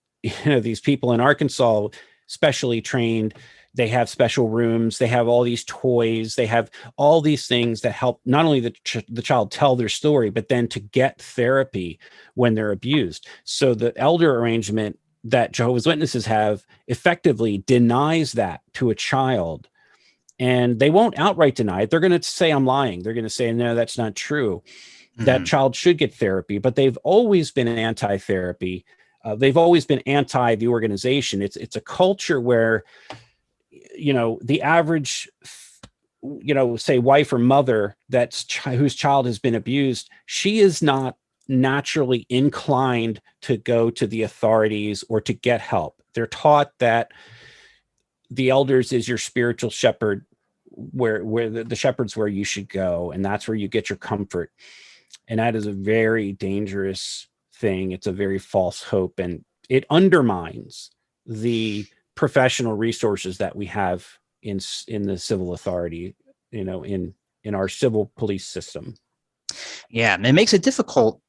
these people in Arkansas, specially trained, They have special rooms. They have all these toys. They have all these things that help not only the child tell their story, but then to get therapy when they're abused. So the elder arrangement that Jehovah's Witnesses have effectively denies that to a child. And they won't outright deny it. They're going to say, I'm lying. They're going to say, no, that's not true. That child should get therapy, but they've always been anti-therapy. They've always been anti the organization. It's a culture where, the average, say wife or mother whose child has been abused, she is not naturally inclined to go to the authorities or to get help. They're taught that the elders is your spiritual shepherd, where the shepherd's where you should go, and that's where you get your comfort. And that is a very dangerous thing. It's a very false hope, and it undermines the professional resources that we have in the civil authority, in our civil police system. Yeah, and it makes it difficult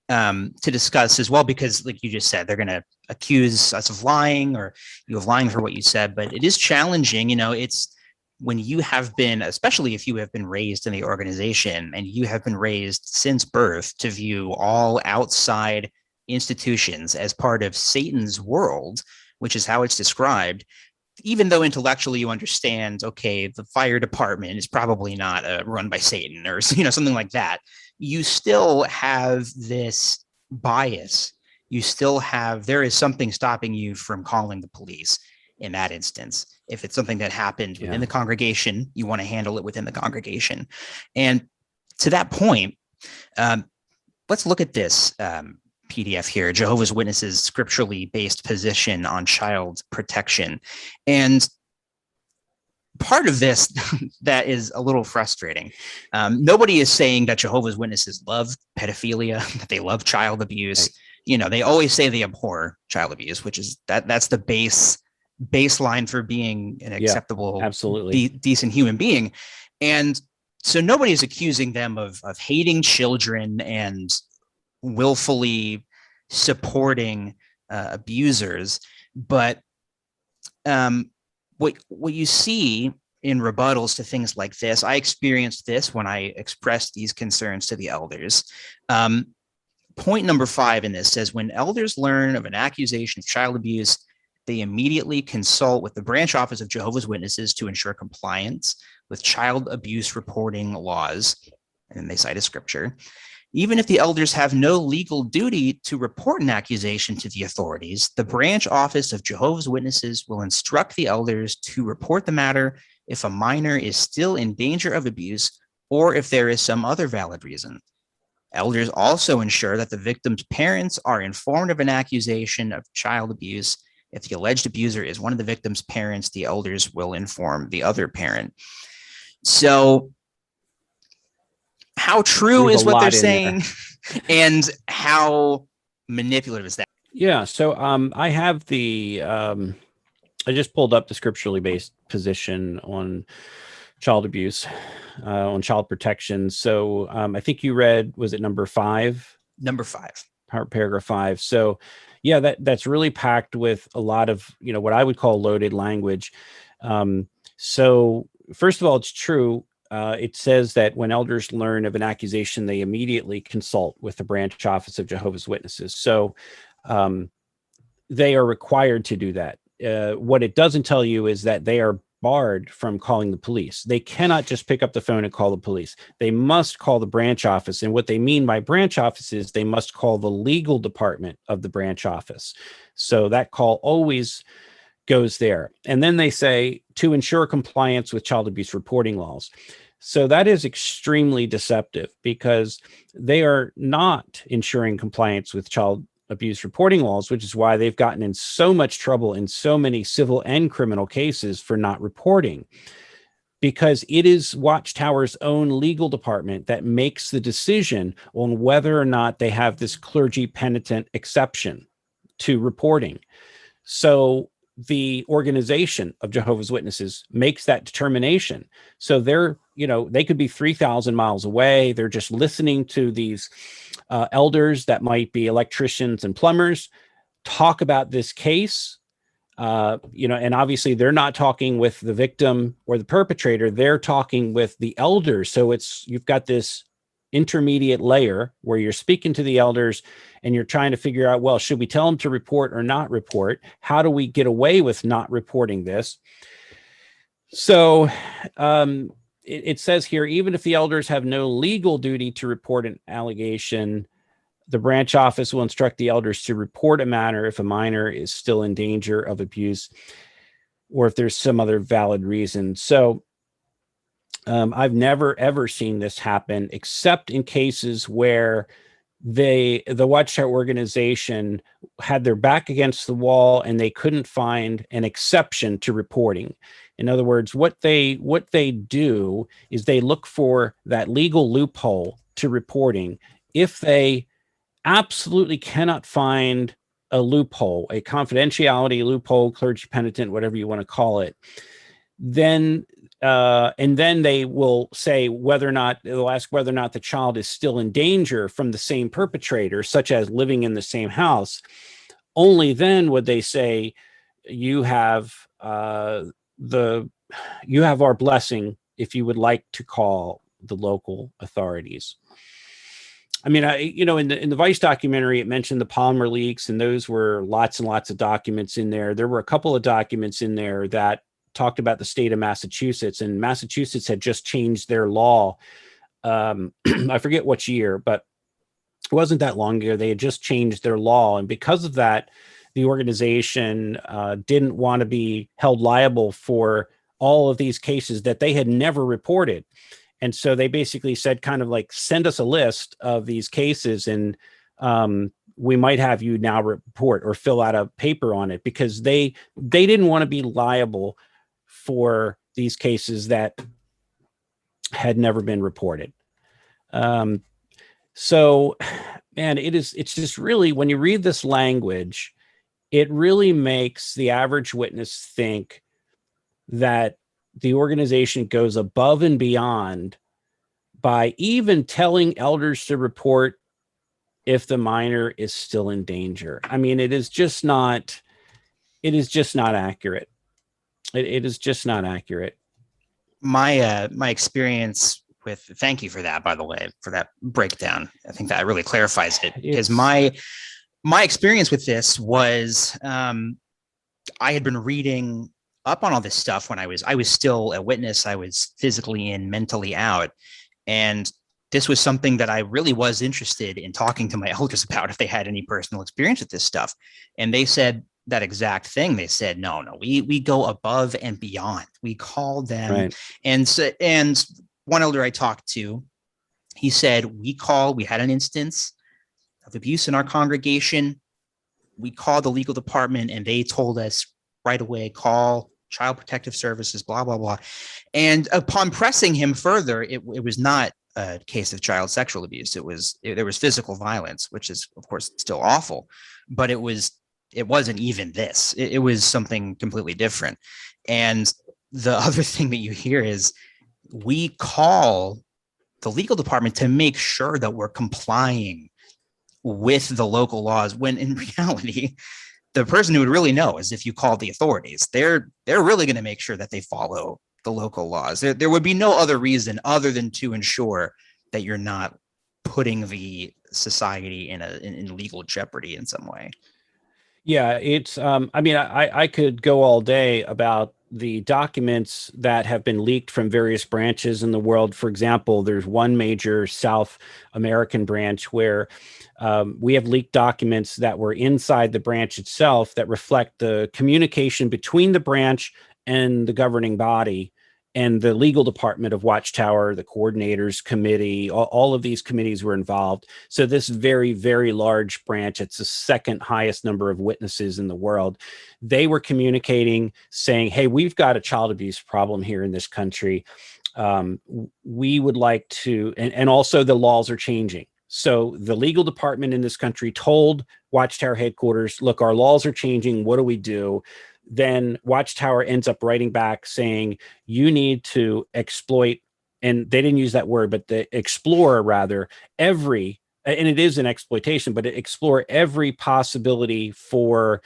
to discuss as well, because like you just said, they're going to accuse us of lying, or you of lying for what you said. But it is challenging. It's when you have been, especially if you have been raised in the organization and you have been raised since birth to view all outside institutions as part of Satan's world, which is how it's described, even though intellectually you understand, okay, the fire department is probably not run by Satan or, something like that, you still have this bias. There is something stopping you from calling the police in that instance. If it's something that happened within the congregation, you want to handle it within the congregation. And to that point, let's look at this PDF here, Jehovah's Witnesses scripturally based position on child protection. And part of this that is a little frustrating. Nobody is saying that Jehovah's Witnesses love pedophilia, that they love child abuse. Right. They always say they abhor child abuse, which is that's the baseline for being an acceptable, absolutely decent human being. And so nobody is accusing them of hating children and willfully supporting abusers. But what you see in rebuttals to things like this, I experienced this when I expressed these concerns to the elders. Point number 5 in this says, when elders learn of an accusation of child abuse, they immediately consult with the branch office of Jehovah's Witnesses to ensure compliance with child abuse reporting laws. And they cite a scripture. Even if the elders have no legal duty to report an accusation to the authorities, the branch office of Jehovah's Witnesses will instruct the elders to report the matter if a minor is still in danger of abuse or if there is some other valid reason. Elders also ensure that the victim's parents are informed of an accusation of child abuse. If the alleged abuser is one of the victim's parents, the elders will inform the other parent. So how true is what they're saying and how manipulative is that? Yeah. So I have I just pulled up the scripturally based position on child abuse, on child protection. So I think you read, was it number 5? Number 5. Paragraph 5. So yeah, that's really packed with a lot of, what I would call loaded language. So first of all, it's true. It says that when elders learn of an accusation, they immediately consult with the branch office of Jehovah's Witnesses. So they are required to do that. What it doesn't tell you is that they are barred from calling the police. They cannot just pick up the phone and call the police. They must call the branch office. And what they mean by branch office is they must call the legal department of the branch office. So that call always goes there. And then they say to ensure compliance with child abuse reporting laws. So that is extremely deceptive because they are not ensuring compliance with child abuse reporting laws, which is why they've gotten in so much trouble in so many civil and criminal cases for not reporting, because it is Watchtower's own legal department that makes the decision on whether or not they have this clergy penitent exception to reporting. So the organization of Jehovah's Witnesses makes that determination. So they could be 3,000 miles away. They're just listening to these elders that might be electricians and plumbers talk about this case. And obviously they're not talking with the victim or the perpetrator, they're talking with the elders. So you've got this intermediate layer where you're speaking to the elders and you're trying to figure out, well, should we tell them to report or not report? How do we get away with not reporting this? So it says here, even if the elders have no legal duty to report an allegation, the branch office will instruct the elders to report a matter if a minor is still in danger of abuse or if there's some other valid reason. So I've never, ever seen this happen except in cases where the Watchtower organization had their back against the wall and they couldn't find an exception to reporting. In other words, what they do is they look for that legal loophole to reporting. If they absolutely cannot find a loophole, a confidentiality loophole, clergy penitent, whatever you want to call it, then and then they will say they'll ask whether or not the child is still in danger from the same perpetrator, such as living in the same house. Only then would they say, you have our blessing if you would like to call the local authorities. I mean, in the Vice documentary, it mentioned the Palmer leaks, and those were lots and lots of documents in there. There were a couple of documents in there that talked about the state of Massachusetts, and Massachusetts had just changed their law. I forget which year, but it wasn't that long ago. They had just changed their law. And because of that, the organization didn't want to be held liable for all of these cases that they had never reported. And so they basically said, kind of like, send us a list of these cases and we might have you now report or fill out a paper on it, because they didn't want to be liable for these cases that had never been reported. So, man, it's just really, when you read this language, it really makes the average witness think that the organization goes above and beyond by even telling elders to report if the minor is still in danger. I mean, it is just not accurate. It is just not accurate. My experience with, thank you for that, by the way, for that breakdown. I think that really clarifies it, because my experience with this was, I had been reading up on all this stuff when I was still a witness. I was physically in, mentally out. And this was something that I really was interested in talking to my elders about, if they had any personal experience with this stuff. And they said that exact thing. They said, no, we go above and beyond. We call them. Right. And one elder I talked to, he said, we had an instance of abuse in our congregation. We called the legal department and they told us right away, call Child Protective Services, blah, blah, blah. And upon pressing him further, it was not a case of child sexual abuse. There was physical violence, which is, of course, still awful, but it wasn't even this. It was something completely different. And the other thing that you hear is, we call the legal department to make sure that we're complying with the local laws, when in reality, the person who would really know is if you call the authorities. They're really going to make sure that they follow the local laws. There would be no other reason other than to ensure that you're not putting the society in legal jeopardy in some way. Yeah, it's I mean, I could go all day about the documents that have been leaked from various branches in the world. For example, there's one major South American branch where we have leaked documents that were inside the branch itself that reflect the communication between the branch and the governing body and the legal department of Watchtower, the coordinators committee. All of these committees were involved. So this very, very large branch, it's the second highest number of witnesses in the world. They were communicating, saying, hey, we've got a child abuse problem here in this country. We would like to, and also the laws are changing. So the legal department in this country told Watchtower headquarters, look, our laws are changing. What do we do? Then Watchtower ends up writing back saying, you need to exploit, and they didn't use that word, but the explore rather, and it is an exploitation, but explore every possibility for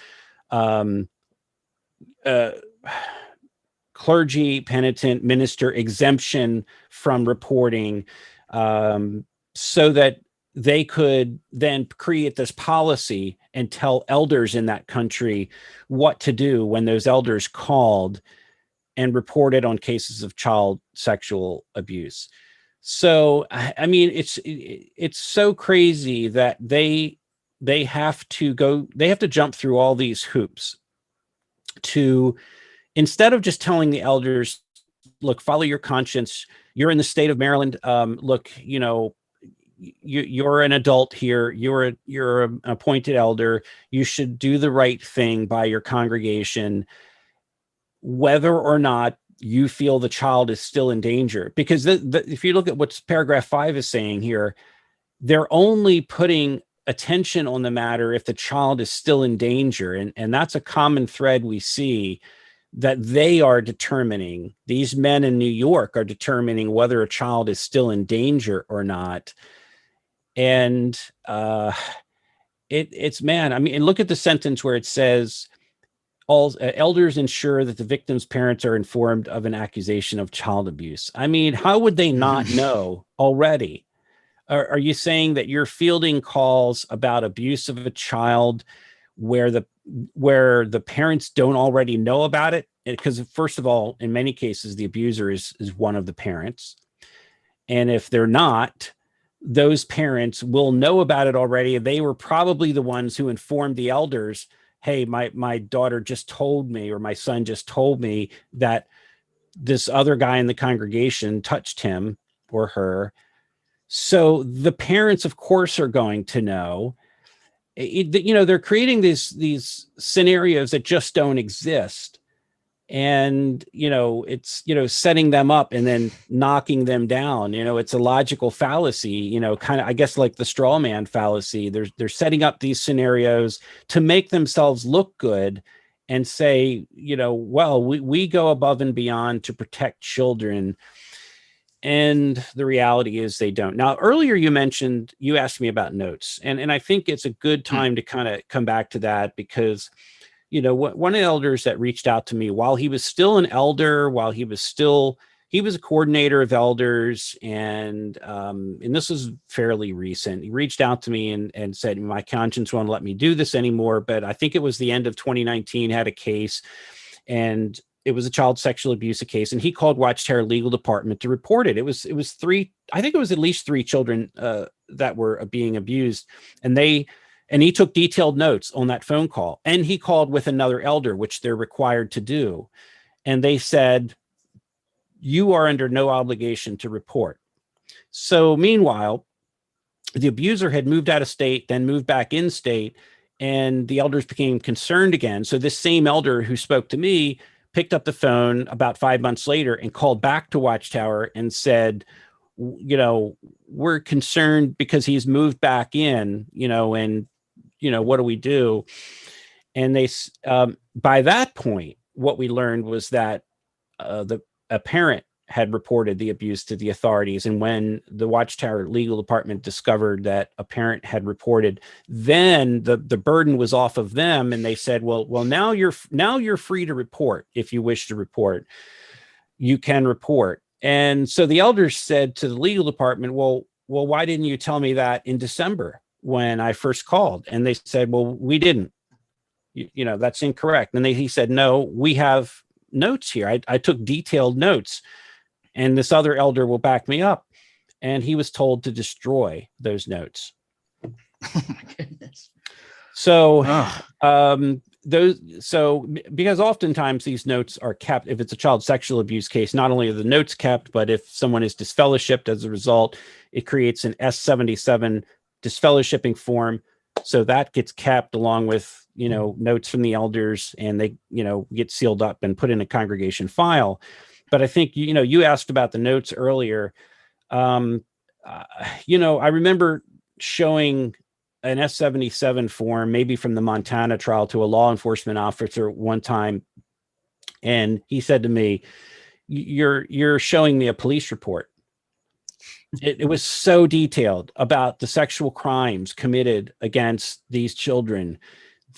clergy, penitent, minister exemption from reporting, so that they could then create this policy and tell elders in that country what to do when those elders called and reported on cases of child sexual abuse. So, I mean, it's so crazy that they have to jump through all these hoops to, instead of just telling the elders, look, follow your conscience. You're in the state of Maryland. Look, you're an adult here. You're an appointed elder. You should do the right thing by your congregation, whether or not you feel the child is still in danger. Because if you look at what paragraph 5 is saying here, they're only putting attention on the matter if the child is still in danger. And that's a common thread we see, that they are determining, these men in New York are determining whether a child is still in danger or not. And it's man, I mean, look at the sentence where it says, all elders ensure that the victim's parents are informed of an accusation of child abuse. I mean, how would they not know already? Are you saying that you're fielding calls about abuse of a child where the parents don't already know about it? Because first of all, in many cases, the abuser is one of the parents. And if they're not, those parents will know about it already. They were probably the ones who informed the elders, hey, my daughter just told me, or my son just told me that this other guy in the congregation touched him or her. So the parents, of course, are going to know. They're creating these scenarios that just don't exist. And, it's, setting them up and then knocking them down. It's a logical fallacy, kind of, I guess, like the straw man fallacy. They're setting up these scenarios to make themselves look good and say, well, we go above and beyond to protect children. And the reality is they don't. Now, earlier you asked me about notes, and I think it's a good time to kind of come back to that, because one of the elders that reached out to me while he was still an elder, he was a coordinator of elders, and this was fairly recent. He reached out to me and said, my conscience won't let me do this anymore. But I think it was the end of 2019, had a case, and it was a child sexual abuse case, and he called Watchtower legal department to report it. It was three, I think it was at least 3 children that were being abused, and he took detailed notes on that phone call, and he called with another elder, which they're required to do. And they said, you are under no obligation to report. So meanwhile, the abuser had moved out of state, then moved back in state, and the elders became concerned again. So this same elder who spoke to me picked up the phone about 5 months later and called back to Watchtower and said, we're concerned because he's moved back in, and what do we do? And they, by that point, what we learned was that a parent had reported the abuse to the authorities. And when the Watchtower legal department discovered that a parent had reported, then the burden was off of them. And they said, well, now you're free to report. If you wish to report, you can report. And so the elders said to the legal department, well, why didn't you tell me that in December when I first called? And they said, well, we didn't, that's incorrect. And he said, no, we have notes here. I took detailed notes, and this other elder will back me up. And he was told to destroy those notes. Oh my goodness. So, because oftentimes these notes are kept, if it's a child sexual abuse case, not only are the notes kept, but if someone is disfellowshipped as a result, it creates an S-77 disfellowshipping form. So that gets kept along with, notes from the elders, and they, get sealed up and put in a congregation file. But I think, you asked about the notes earlier. I remember showing an S-77 form, maybe from the Montana trial, to a law enforcement officer one time. And he said to me, you're showing me a police report. It was so detailed about the sexual crimes committed against these children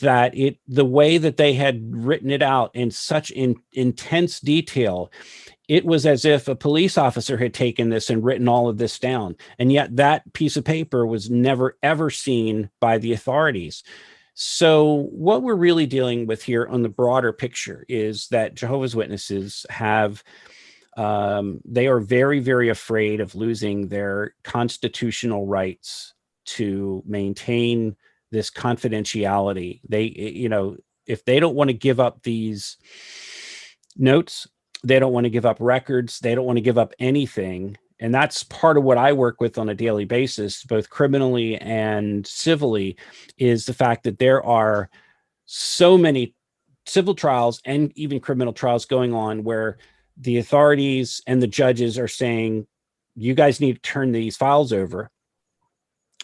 that the way that they had written it out in such intense detail, it was as if a police officer had taken this and written all of this down. And yet that piece of paper was never, ever seen by the authorities. So what we're really dealing with here on the broader picture is that Jehovah's Witnesses have, they are very, very afraid of losing their constitutional rights to maintain this confidentiality. If they don't want to give up these notes, they don't want to give up records, they don't want to give up anything. And that's part of what I work with on a daily basis, both criminally and civilly, is the fact that there are so many civil trials and even criminal trials going on where the authorities and the judges are saying, you guys need to turn these files over.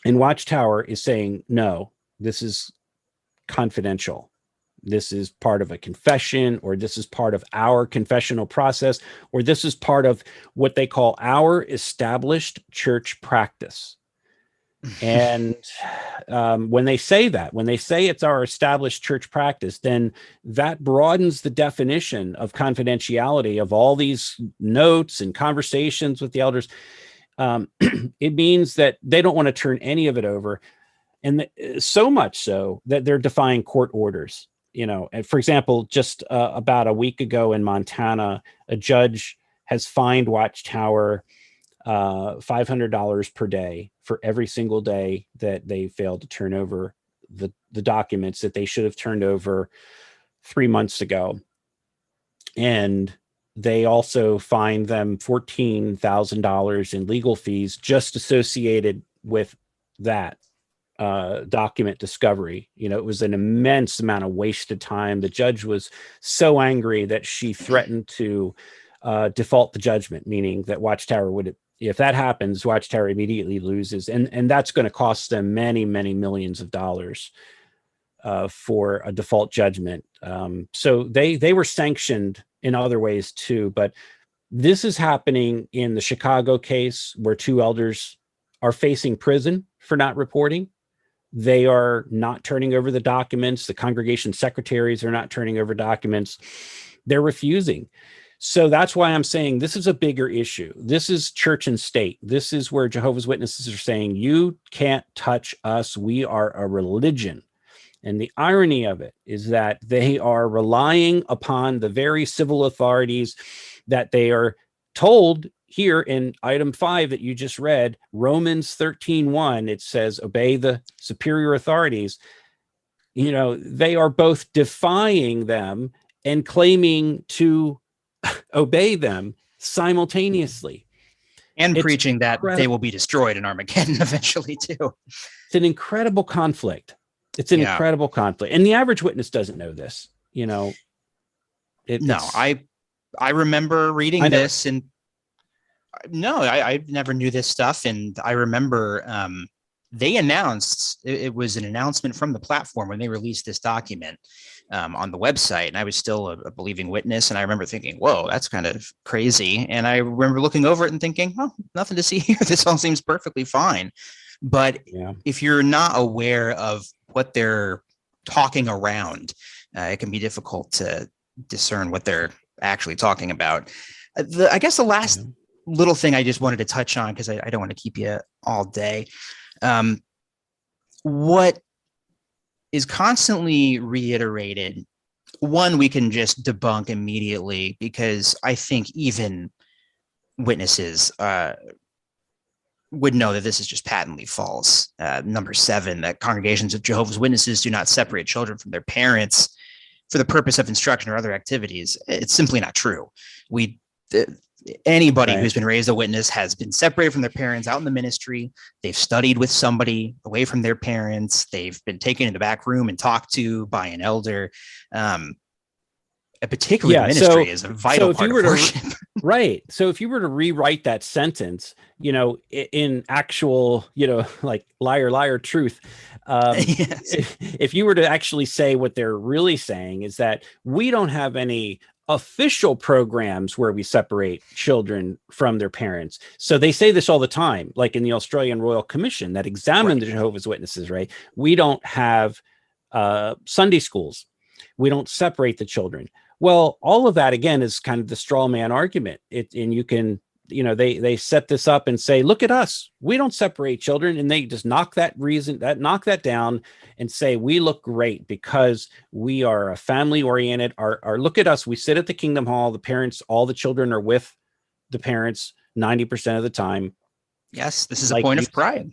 And Watchtower is saying, no, this is confidential. This is part of a confession, or this is part of our confessional process, or this is part of what they call our established church practice. And when they say that, when they say it's our established church practice, then that broadens the definition of confidentiality of all these notes and conversations with the elders. It means that they don't want to turn any of it over. And so much so that they're defying court orders. And for example, just about a week ago in Montana, a judge has fined Watchtower $500 per day for every single day that they failed to turn over the documents that they should have turned over 3 months ago. And they also fined them $14,000 in legal fees just associated with that document discovery. It was an immense amount of wasted time. The judge was so angry that she threatened to default the judgment, meaning that Watchtower would, if that happens, Watchtower immediately loses. And that's going to cost them many, many millions of dollars for a default judgment. So they were sanctioned in other ways too. But this is happening in the Chicago case where 2 elders are facing prison for not reporting. They are not turning over the documents. The congregation secretaries are not turning over documents. They're refusing. So that's why I'm saying this is a bigger issue. This is church and state. This is where Jehovah's Witnesses are saying, you can't touch us. We are a religion. And the irony of it is that they are relying upon the very civil authorities that they are told here in item 5 that you just read, Romans 13:1, it says, obey the superior authorities. They are both defying them and claiming to obey them simultaneously. And preaching that they will be destroyed in Armageddon eventually too. It's an incredible conflict. It's an incredible conflict. And the average witness doesn't know this. I remember reading this and I never knew this stuff. And I remember they announced, it was an announcement from the platform when they released this document on the website. And I was still a believing witness. And I remember thinking, whoa, that's kind of crazy. And I remember looking over it and thinking, oh, nothing to see here. This all seems perfectly fine. But if you're not aware of what they're talking around, it can be difficult to discern what they're actually talking about. I guess the last little thing I just wanted to touch on, because I don't want to keep you all day. What is constantly reiterated, one, we can just debunk immediately, because I think even witnesses would know that this is just patently false. Number 7, that congregations of Jehovah's Witnesses do not separate children from their parents for the purpose of instruction or other activities. It's simply not true. Anybody who's been raised a witness has been separated from their parents out in the ministry. They've studied with somebody away from their parents. They've been taken in the back room and talked to by an elder. A particular ministry is a vital part of worship. Right. So if you were to rewrite that sentence, in actual, like liar, liar, truth, if you were to actually say what they're really saying is that we don't have any official programs where we separate children from their parents. So they say this all the time, like in the Australian Royal Commission that examined the Jehovah's Witnesses, right? We don't have Sunday schools. We don't separate the children. Well, all of that, again, is kind of the straw man argument. And you can, they set this up and say, look at us. We don't separate children. And they just knock that down and say, we look great because we are a family oriented. Our look at us. We sit at the Kingdom Hall. The parents, all the children are with the parents 90% of the time. Yes, this is a point of pride.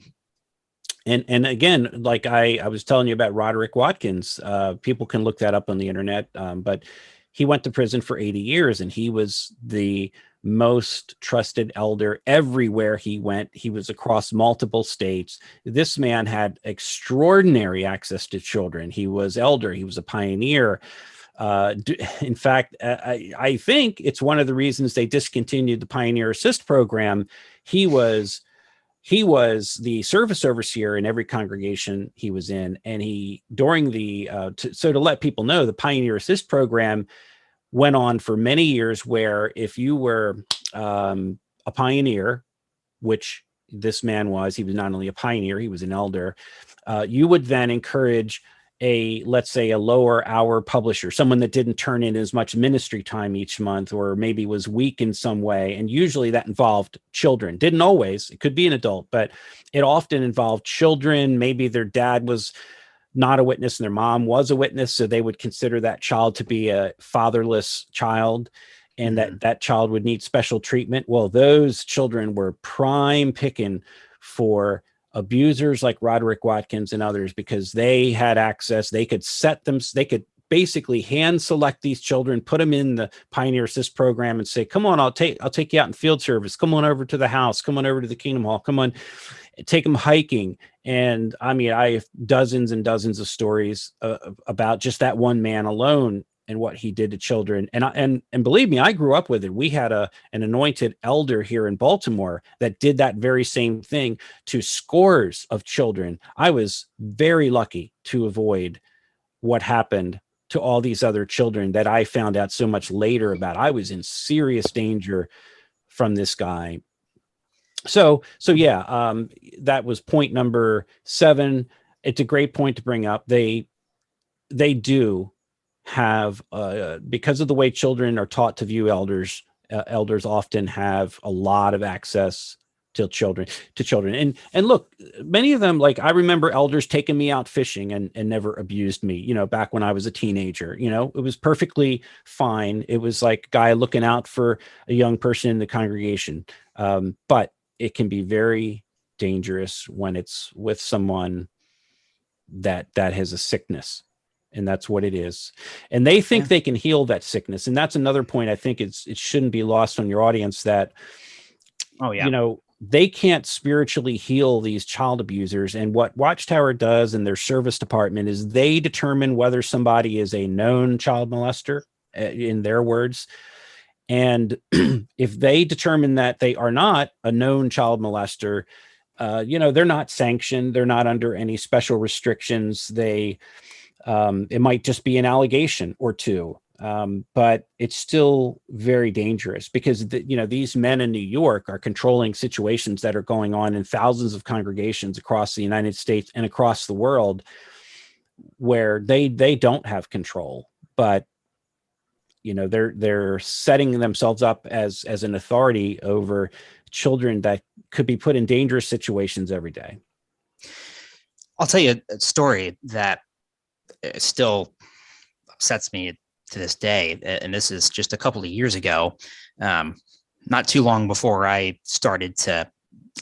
And again, like I was telling you about Roderick Watkins, people can look that up on the internet, but he went to prison for 80 years and he was the most trusted elder everywhere he went. He was across multiple states. This man had extraordinary access to children. He was elder. He was a pioneer. In fact, I think it's one of the reasons they discontinued the Pioneer Assist program. He was the service overseer in every congregation he was in. And to let people know, the Pioneer Assist program went on for many years, where if you were a pioneer, which this man was, he was not only a pioneer, he was an elder, you would then encourage let's say a lower hour publisher, someone that didn't turn in as much ministry time each month, or maybe was weak in some way. And usually that involved children. Didn't always, it could be an adult, but it often involved children. Maybe their dad was not a witness and their mom was a witness. So they would consider that child to be a fatherless child, and that child would need special treatment. Well, those children were prime picking for abusers like Roderick Watkins and others, because they had access. They could they could basically hand select these children, put them in the Pioneer Assist program and say, come on, I'll take you out in field service. Come on over to the house. Come on over to the Kingdom Hall. Come on, take them hiking. And I mean, I have dozens and dozens of stories about just that one man alone and what he did to children. And believe me, I grew up with it. We had an anointed elder here in Baltimore that did that very same thing to scores of children. I was very lucky to avoid what happened to all these other children that I found out so much later about. I was in serious danger from this guy. So yeah, that was point number 7. It's a great point to bring up. They do have, because of the way children are taught to view elders, elders often have a lot of access to children. And look, many of them, like I remember elders taking me out fishing and never abused me, back when I was a teenager. It was perfectly fine. It was like a guy looking out for a young person in the congregation. But it can be very dangerous when it's with someone that has a sickness. And that's what it is. And they think they can heal that sickness. And that's another point I think it shouldn't be lost on your audience, that, they can't spiritually heal these child abusers. And what Watchtower does in their service department is they determine whether somebody is a known child molester, in their words. And if they determine that they are not a known child molester, they're not sanctioned. They're not under any special restrictions. It might just be an allegation or two, but it's still very dangerous, because these men in New York are controlling situations that are going on in thousands of congregations across the United States and across the world, where they don't have control, but they're setting themselves up as an authority over children that could be put in dangerous situations every day. I'll tell you a story that still upsets me to this day. And this is just a couple of years ago, not too long before I started to,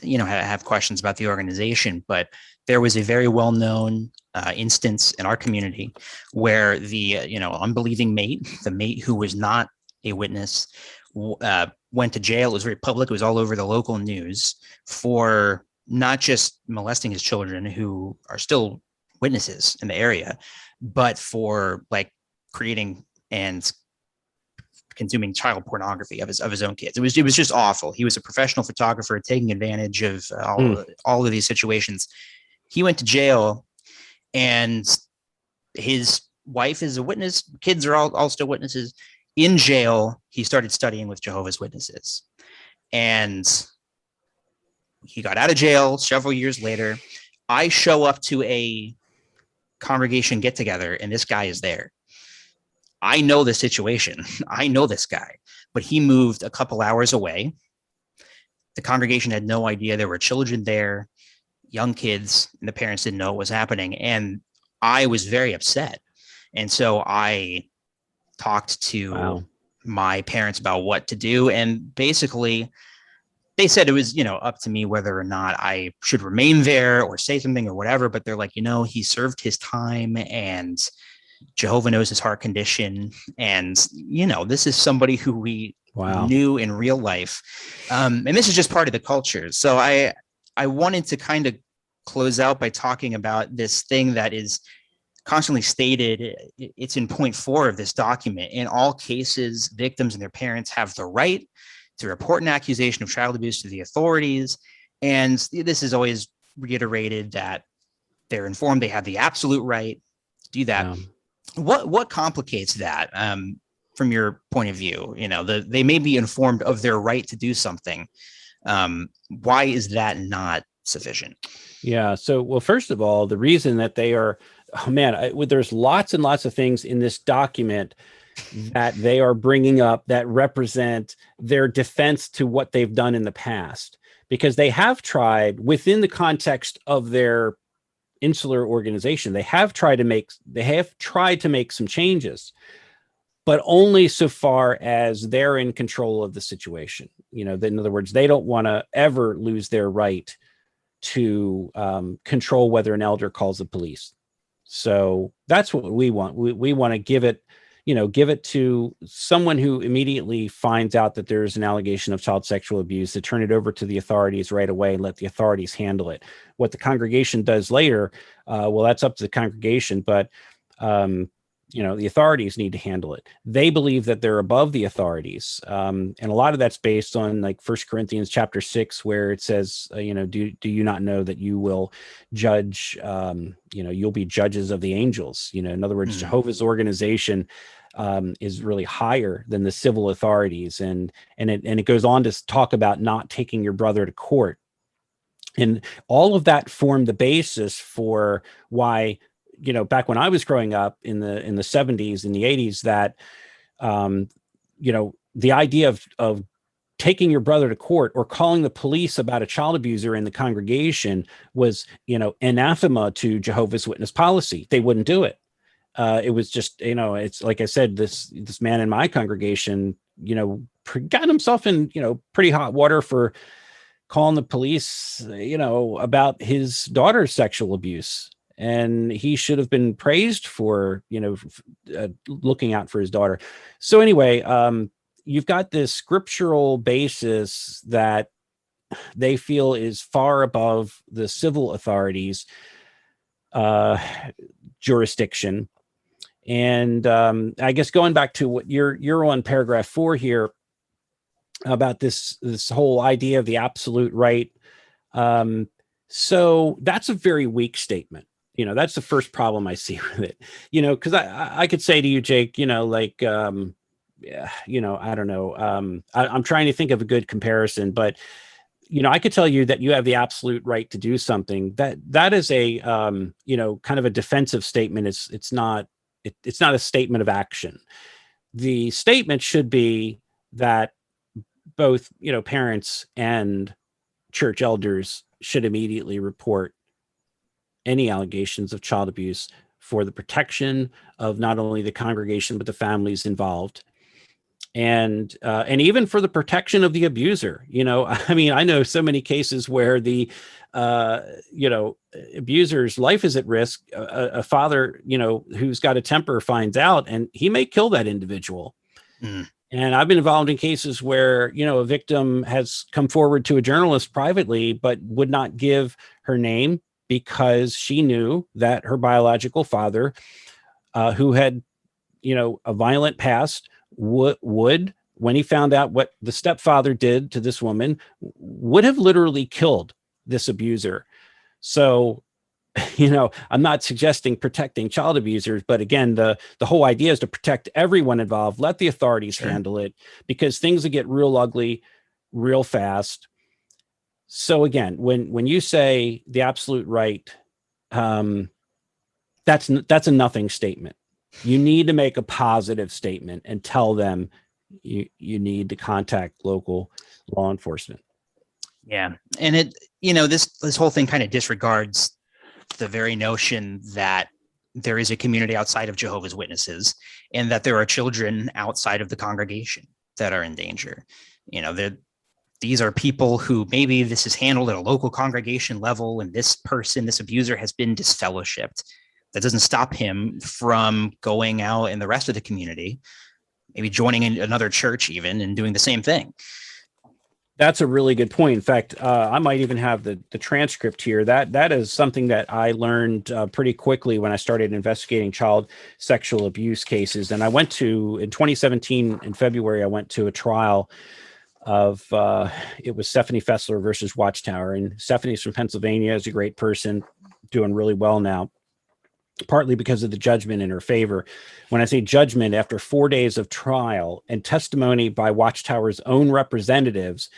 have questions about the organization. But there was a very well-known instance in our community where the, unbelieving mate, the mate who was not a witness, went to jail. It was very public. It was all over the local news for not just molesting his children, who are still witnesses in the area, but for like creating and consuming child pornography of his own kids. It was just awful. He was a professional photographer taking advantage of all of these situations. He went to jail, and his wife is a witness. Kids are all still witnesses. In jail, he started studying with Jehovah's Witnesses, and he got out of jail several years later. I show up to a congregation get together and this guy is there. I know the situation. I know this guy, but he moved a couple hours away. The congregation had no idea there were children there, young kids, and the parents didn't know what was happening. And I was very upset. And so I talked to my parents about what to do. And basically, they said it was, up to me whether or not I should remain there or say something or whatever. But they're like, he served his time and Jehovah knows his heart condition. And, this is somebody who we knew in real life. And this is just part of the culture. So I wanted to kind of close out by talking about this thing that is constantly stated. It's in point 4 of this document. In all cases, victims and their parents have the right to report an accusation of child abuse to the authorities. And this is always reiterated that they're informed they have the absolute right to do that. What complicates that from your point of view? They may be informed of their right to do something. Why is that not sufficient? Yeah. So, well, first of all, the reason that they are, there's lots and lots of things in this document that they are bringing up that represent their defense to what they've done in the past, because they have tried within the context of their insular organization. They have tried to make some changes, but only so far as they're in control of the situation. In other words, they don't want to ever lose their right to control whether an elder calls the police. So that's what we want. We want to give it to someone who immediately finds out that there's an allegation of child sexual abuse, to turn it over to the authorities right away and let the authorities handle it. What the congregation does later, that's up to the congregation, but the authorities need to handle it. They believe that they're above the authorities. And a lot of that's based on like 1 Corinthians chapter 6, where it says, do you not know that you will judge, you'll be judges of the angels. In other words, Jehovah's organization is really higher than the civil authorities. And it goes on to talk about not taking your brother to court. And all of that formed the basis for why, back when I was growing up in the 70s, in the 80s, that, the idea of taking your brother to court or calling the police about a child abuser in the congregation was, anathema to Jehovah's Witness policy. They wouldn't do it. It was just, it's like I said, this man in my congregation, got himself in, pretty hot water for calling the police, about his daughter's sexual abuse. And he should have been praised for, looking out for his daughter. So anyway, you've got this scriptural basis that they feel is far above the civil authorities' jurisdiction. And I guess going back to what you're on paragraph 4 here about this whole idea of the absolute right. So that's a very weak statement. That's the first problem I see with it, because I could say to you, Jake, I don't know. I'm trying to think of a good comparison, but, I could tell you that you have the absolute right to do something. That is a, kind of a defensive statement. It's not a statement of action. The statement should be that both, parents and church elders should immediately report any allegations of child abuse for the protection of not only the congregation, but the families involved. And even for the protection of the abuser. I know so many cases where the, abuser's life is at risk. A father, who's got a temper finds out and he may kill that individual. And I've been involved in cases where, a victim has come forward to a journalist privately, but would not give her name because she knew that her biological father, who had, a violent past, would, when he found out what the stepfather did to this woman, would have literally killed this abuser. So, I'm not suggesting protecting child abusers, but again, the whole idea is to protect everyone involved. Let the authorities handle it, because things will get real ugly real fast. So again, when you say the absolute right, that's a nothing statement. You need to make a positive statement and tell them you need to contact local law enforcement. Yeah. And it, this whole thing kind of disregards the very notion that there is a community outside of Jehovah's Witnesses and that there are children outside of the congregation that are in danger. These are people who maybe this is handled at a local congregation level, and this abuser has been disfellowshipped. That doesn't stop him from going out in the rest of the community, maybe joining in another church even and doing the same thing. That's a really good point. In fact, I might even have the transcript here. That is something that I learned pretty quickly when I started investigating child sexual abuse cases. And I went to, in 2017, in February, I went to a trial of, it was Stephanie Fessler versus Watchtower. And Stephanie's from Pennsylvania, is a great person, doing really well now, partly because of the judgment in her favor. When I say judgment, after 4 days of trial and testimony by Watchtower's own representatives,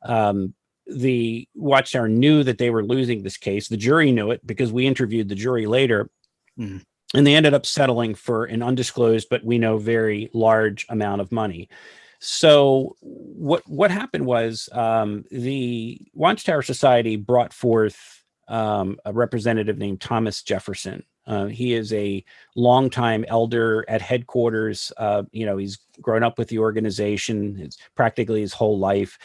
the Watchtower knew that they were losing this case. The jury knew it because we interviewed the jury later. And they ended up settling for an undisclosed, but we know very large amount of money. So what happened was the Watchtower Society brought forth a representative named Thomas Jefferson. He is a longtime elder at headquarters. He's grown up with the organization practically his whole life.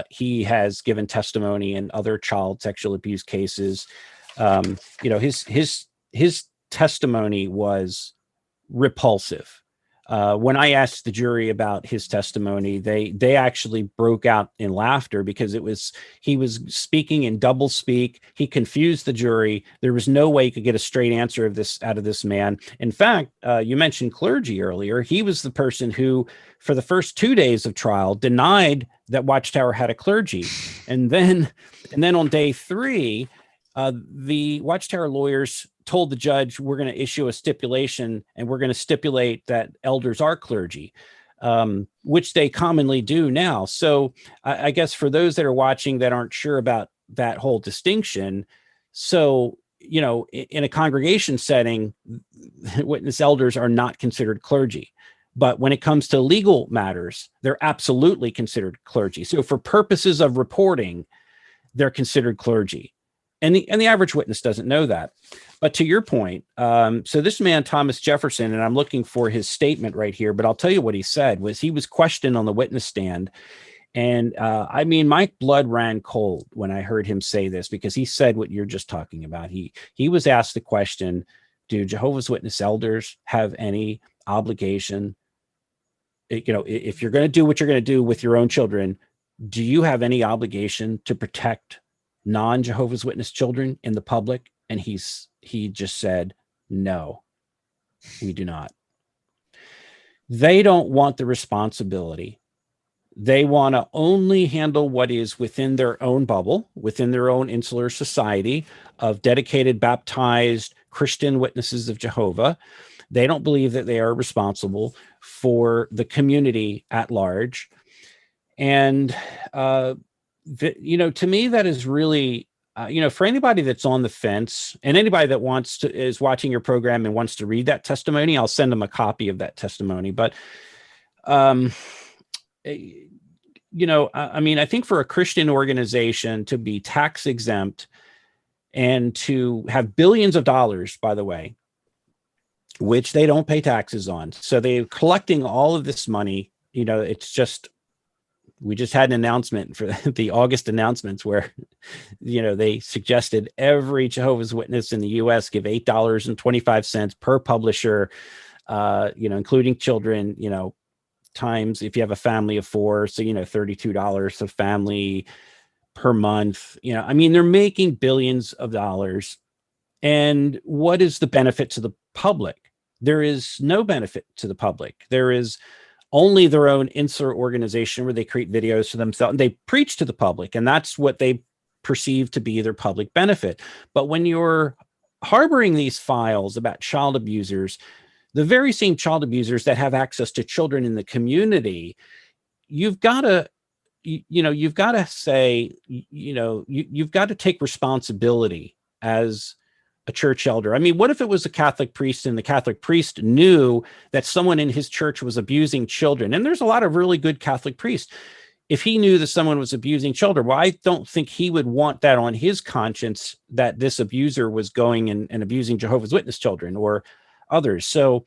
He has given testimony in other child sexual abuse cases. His testimony was repulsive. When I asked the jury about his testimony, they actually broke out in laughter because he was speaking in double speak. He confused the jury. There was no way you could get a straight answer out of this man. In fact, you mentioned Clergy earlier. He was the person who, for the first 2 days of trial, denied that Watchtower had a clergy, and then on day 3, the Watchtower lawyers told the judge, we're going to issue a stipulation and we're going to stipulate that elders are clergy, which they commonly do now. So I guess for those that are watching that aren't sure about that whole distinction, so, in a congregation setting, witness elders are not considered clergy. But when it comes to legal matters, they're absolutely considered clergy. So for purposes of reporting, they're considered clergy. And the average witness doesn't know that. But to your point, so this man, Thomas Jefferson, and I'm looking for his statement right here, but I'll tell you what he said. He was questioned on the witness stand. And my blood ran cold when I heard him say this, because he said what you're just talking about. He was asked the question, do Jehovah's Witness elders have any obligation? If you're going to do what you're going to do with your own children, do you have any obligation to protect non-Jehovah's Witness children in the public? And he just said, no, we do not. They don't want the responsibility. They want to only handle what is within their own bubble, within their own insular society of dedicated, baptized Christian witnesses of Jehovah. They don't believe that they are responsible for the community at large. And, to me, that is really, for anybody that's on the fence, and anybody that is watching your program and wants to read that testimony, I'll send them a copy of that testimony. But, I think for a Christian organization to be tax exempt and to have billions of dollars, by the way, which they don't pay taxes on. So they're collecting all of this money. We just had an announcement for the August announcements where, they suggested every Jehovah's Witness in the U.S. give $8.25 per publisher, including children, times if you have a family of 4, so, $32 a family per month. They're making billions of dollars. And what is the benefit to the public? There is no benefit to the public. There is only their own insular organization where they create videos for themselves and they preach to the public. And that's what they perceive to be their public benefit. But when you're harboring these files about child abusers, the very same child abusers that have access to children in the community, you've got to say, you've got to take responsibility as a church elder? I mean, what if it was a Catholic priest and the Catholic priest knew that someone in his church was abusing children? And there's a lot of really good Catholic priests. If he knew that someone was abusing children, well, I don't think he would want that on his conscience, that this abuser was going and abusing Jehovah's Witness children or others. So,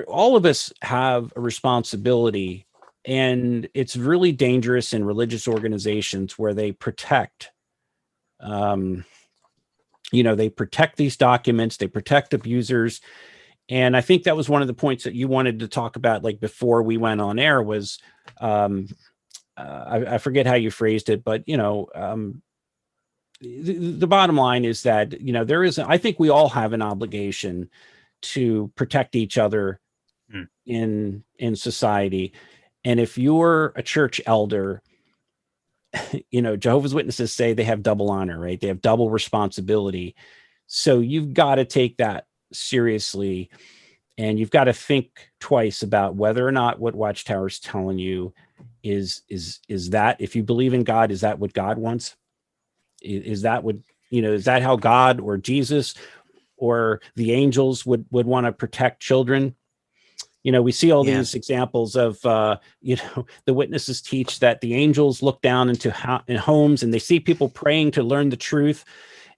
all of us have a responsibility, and it's really dangerous in religious organizations where they protect, they protect these documents, they protect abusers. And I think that was one of the points that you wanted to talk about, like before we went on air, was I forget how you phrased it, but the bottom line is that I think we all have an obligation to protect each other in society. And if you're a church elder, Jehovah's Witnesses say they have double honor, right? They have double responsibility. So you've got to take that seriously, and you've got to think twice about whether or not what Watchtower is telling you is that, if you believe in God, is that what God wants? Is that what, is that how God or Jesus or the angels would want to protect children? We see all these examples of, the witnesses teach that the angels look down into homes and they see people praying to learn the truth.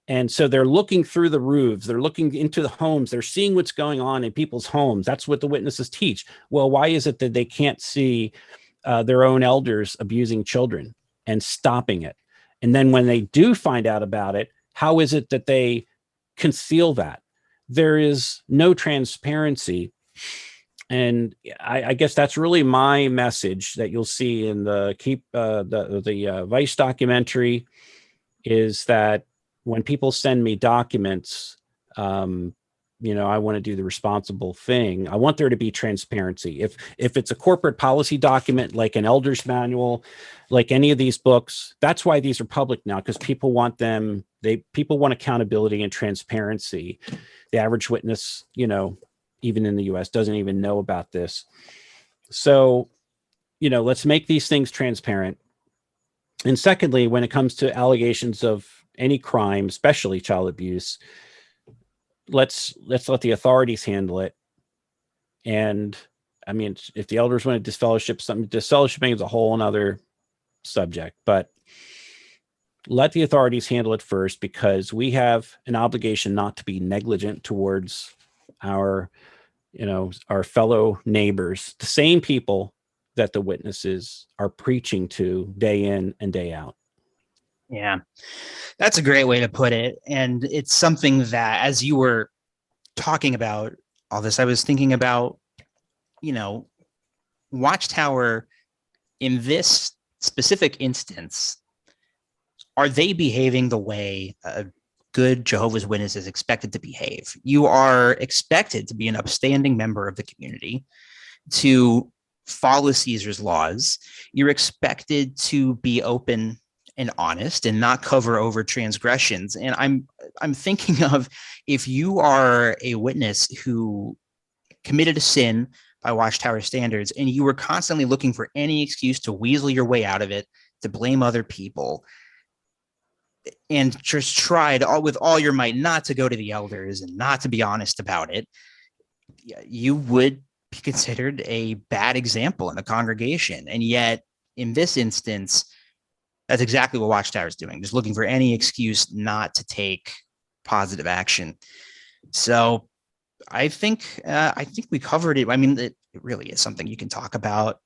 And so they're looking through the roofs, they're looking into the homes, they're seeing what's going on in people's homes. That's what the witnesses teach. Well, why is it that they can't see their own elders abusing children and stopping it? And then when they do find out about it, how is it that they conceal that? There is no transparency. And I guess that's really my message that you'll see in the Vice documentary, is that when people send me documents, I want to do the responsible thing. I want there to be transparency. If it's a corporate policy document, like an elder's manual, like any of these books, that's why these are public now, because people want them. People want accountability and transparency. The average witness, even in the US, doesn't even know about this. So, let's make these things transparent. And secondly, when it comes to allegations of any crime, especially child abuse, let's let the authorities handle it. And I mean, if the elders want to disfellowship something, disfellowshipping is a whole another subject, but let the authorities handle it first, because we have an obligation not to be negligent towards our fellow neighbors, the same people that the witnesses are preaching to day in and day out. Yeah, that's a great way to put it. And it's something that, as you were talking about all this, I was thinking about, Watchtower in this specific instance. Are they behaving the way a good Jehovah's Witness is expected to behave? You are expected to be an upstanding member of the community, to follow Caesar's laws. You're expected to be open and honest and not cover over transgressions. And I'm thinking of, if you are a witness who committed a sin by Watchtower standards, and you were constantly looking for any excuse to weasel your way out of it, to blame other people, and just tried with all your might not to go to the elders and not to be honest about it, you would be considered a bad example in the congregation. And yet, in this instance, that's exactly what Watchtower is doing, just looking for any excuse not to take positive action. So I think we covered it. I mean, it really is something you can talk about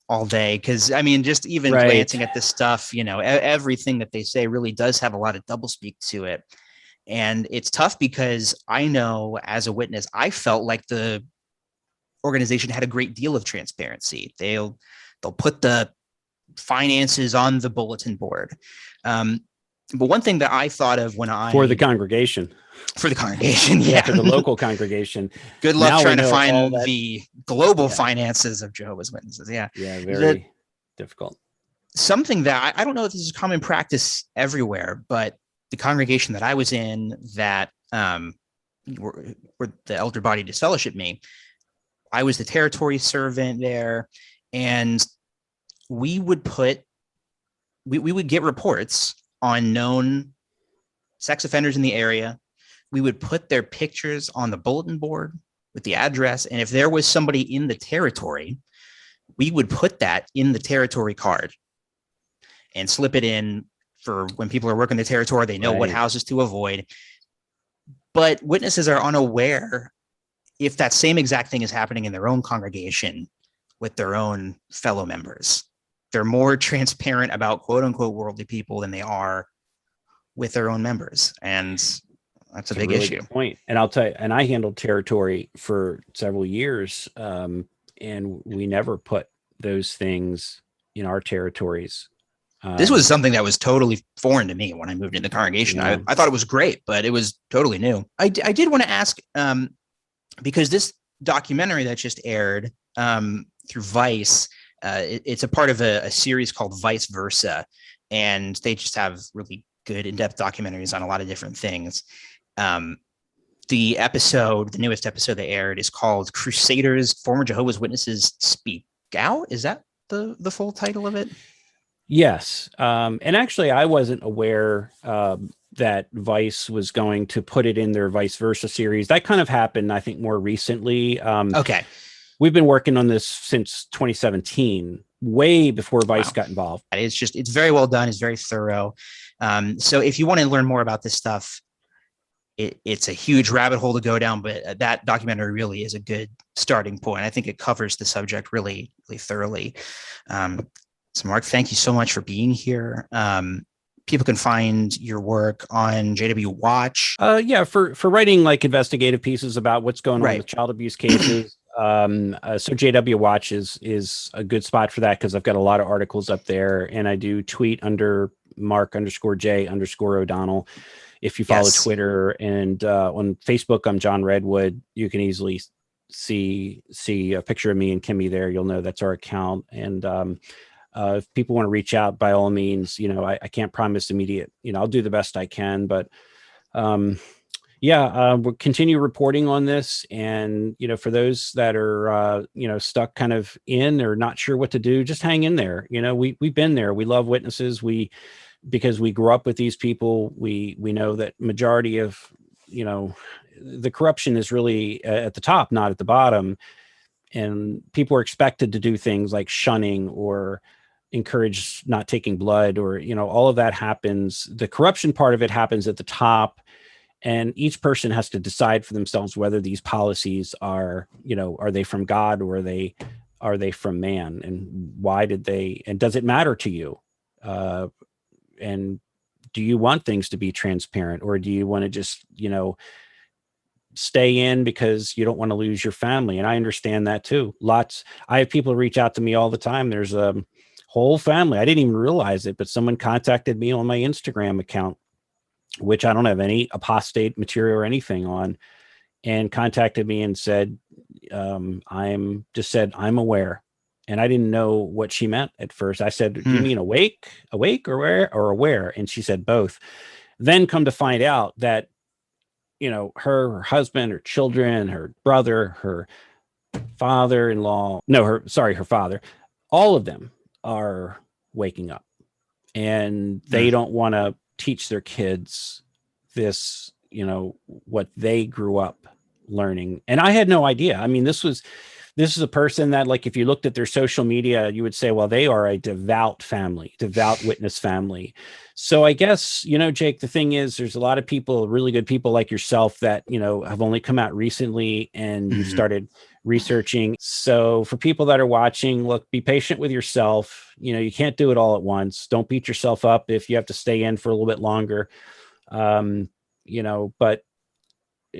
all day, because I mean, just even glancing at this stuff, everything that they say really does have a lot of doublespeak to it. And it's tough, because I know as a witness, I felt like the organization had a great deal of transparency. They'll put the finances on the bulletin board. But one thing that I thought of when for the congregation, yeah, for the local congregation. Good luck now trying to find the global finances of Jehovah's Witnesses. Yeah, very difficult. Something that I don't know if this is common practice everywhere, but the congregation that I was in, that where the elder body disfellowshipped me, I was the territory servant there, and we would get reports on known sex offenders in the area. We would put their pictures on the bulletin board with the address. And if there was somebody in the territory, we would put that in the territory card and slip it in for when people are working the territory, they know what houses to avoid. But witnesses are unaware if that same exact thing is happening in their own congregation with their own fellow members. They're more transparent about quote unquote worldly people than they are with their own members. And that's a big really issue. Point. And I'll tell you, and I handled territory for several years, and we never put those things in our territories. This was something that was totally foreign to me when I moved into the congregation. Yeah. I thought it was great, but it was totally new. I did want to ask, because this documentary that just aired through Vice, it's a part of a series called Vice Versa, and they just have really good in-depth documentaries on a lot of different things. The newest episode they aired is called Crusaders, Former Jehovah's Witnesses Speak Out. Is that the full title of it? Yes. And actually, I wasn't aware that Vice was going to put it in their Vice Versa series. That kind of happened, I think, more recently. Okay. We've been working on this since 2017, way before Vice got involved. It's very well done. It's very thorough. So if you want to learn more about this stuff, it's a huge rabbit hole to go down, but that documentary really is a good starting point. I think it covers the subject really, really thoroughly. So Mark, thank you so much for being here. People can find your work on JW Watch. Yeah, for writing like investigative pieces about what's going on with child abuse cases. So JW Watch is a good spot for that because I've got a lot of articles up there, and I do tweet under Mark_J_O'Donnell. If you follow Twitter, and on Facebook, I'm John Redwood. You can easily see a picture of me and Kimmy there. You'll know that's our account. And if people want to reach out, by all means, I can't promise immediate, I'll do the best I can, but we'll continue reporting on this. And, for those that are, stuck kind of in or not sure what to do, just hang in there. We've been there. We love witnesses. Because we grew up with these people, we know that majority of, the corruption is really at the top, not at the bottom. And people are expected to do things like shunning or encourage not taking blood, or, all of that happens. The corruption part of it happens at the top, and each person has to decide for themselves whether these policies are they from God, or are they from man, and why did they, and does it matter to you? And do you want things to be transparent, or do you want to just, stay in because you don't want to lose your family? And I understand that too. I have people reach out to me all the time. There's a whole family. I didn't even realize it, but someone contacted me on my Instagram account, which I don't have any apostate material or anything on, and contacted me and said, I'm aware. And I didn't know what she meant at first. I said, do you mean awake or aware? And she said both. Then come to find out that, her husband, her children, her brother, her father-in-law, her father, all of them are waking up, and they don't want to teach their kids this, what they grew up learning. And I had no idea. I mean, this is a person that, like, if you looked at their social media, you would say, well, they are a devout witness family. So I guess, Jake, the thing is, there's a lot of people, really good people like yourself that, have only come out recently, and you started researching. So for people that are watching, look, be patient with yourself. You can't do it all at once. Don't beat yourself up if you have to stay in for a little bit longer. But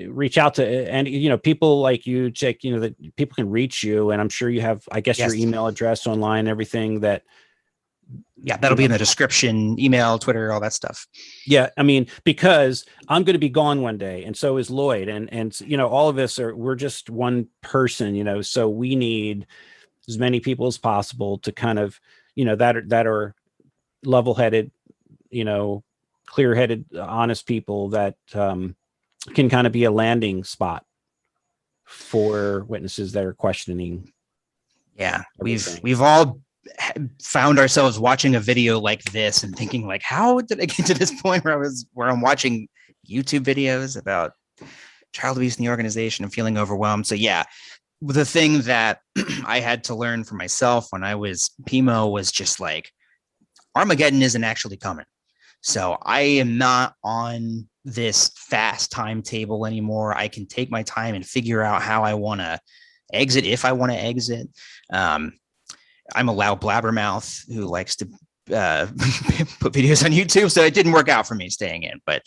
reach out to, and people like you, Jake, that people can reach you, and I'm sure you have, I guess, your email address online, everything that. Yeah, that'll be in the description, email, Twitter, all that stuff. Yeah, I mean, because I'm going to be gone one day, and so is Lloyd, and all of us we're just one person, so we need as many people as possible to kind of, that are level-headed, clear-headed, honest people that can kind of be a landing spot for witnesses that are questioning. Yeah, we've all found ourselves watching a video like this and thinking like, how did I get to this point where I'm watching YouTube videos about child abuse in the organization and feeling overwhelmed? So yeah, the thing that I had to learn for myself when I was PMO was just like, Armageddon isn't actually coming. So I am not on this fast timetable anymore. I can take my time and figure out how I want to exit, if I want to exit. I'm a loud blabbermouth who likes to put videos on YouTube, so it didn't work out for me staying in. But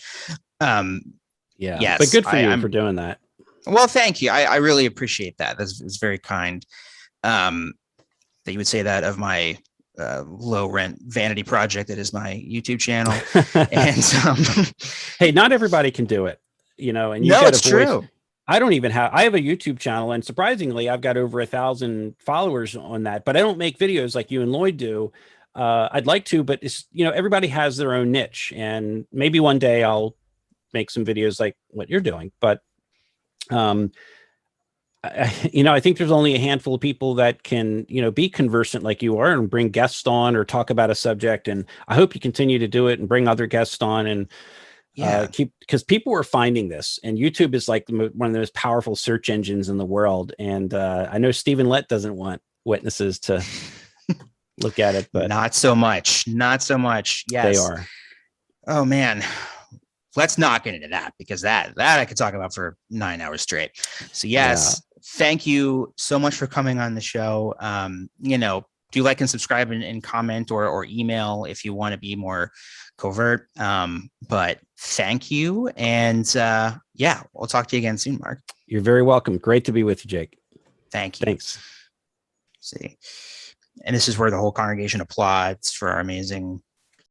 yeah, yes, but good for you for doing that. Well, thank you. I really appreciate that. That's very kind. That you would say that of my low rent vanity project that is my YouTube channel. And hey, not everybody can do it, and no, it's true. I have a YouTube channel, and surprisingly, I've got over 1,000 followers on that, but I don't make videos like you and Lloyd do. I'd like to, but it's, everybody has their own niche, and maybe one day I'll make some videos like what you're doing. But, I think there's only a handful of people that can, be conversant like you are and bring guests on or talk about a subject. And I hope you continue to do it and bring other guests on and, because people are finding this, and YouTube is like one of the most powerful search engines in the world. And I know Stephen Lett doesn't want witnesses to look at it, but not so much. Yes, they are. Oh man, let's not get into that, because that I could talk about for 9 hours straight. So yes, thank you so much for coming on the show. Do like and subscribe and comment or email if you want to be more covert. But thank you. And we'll talk to you again soon, Mark. You're very welcome. Great to be with you, Jake. Thank you. Thanks. See, and this is where the whole congregation applauds for our amazing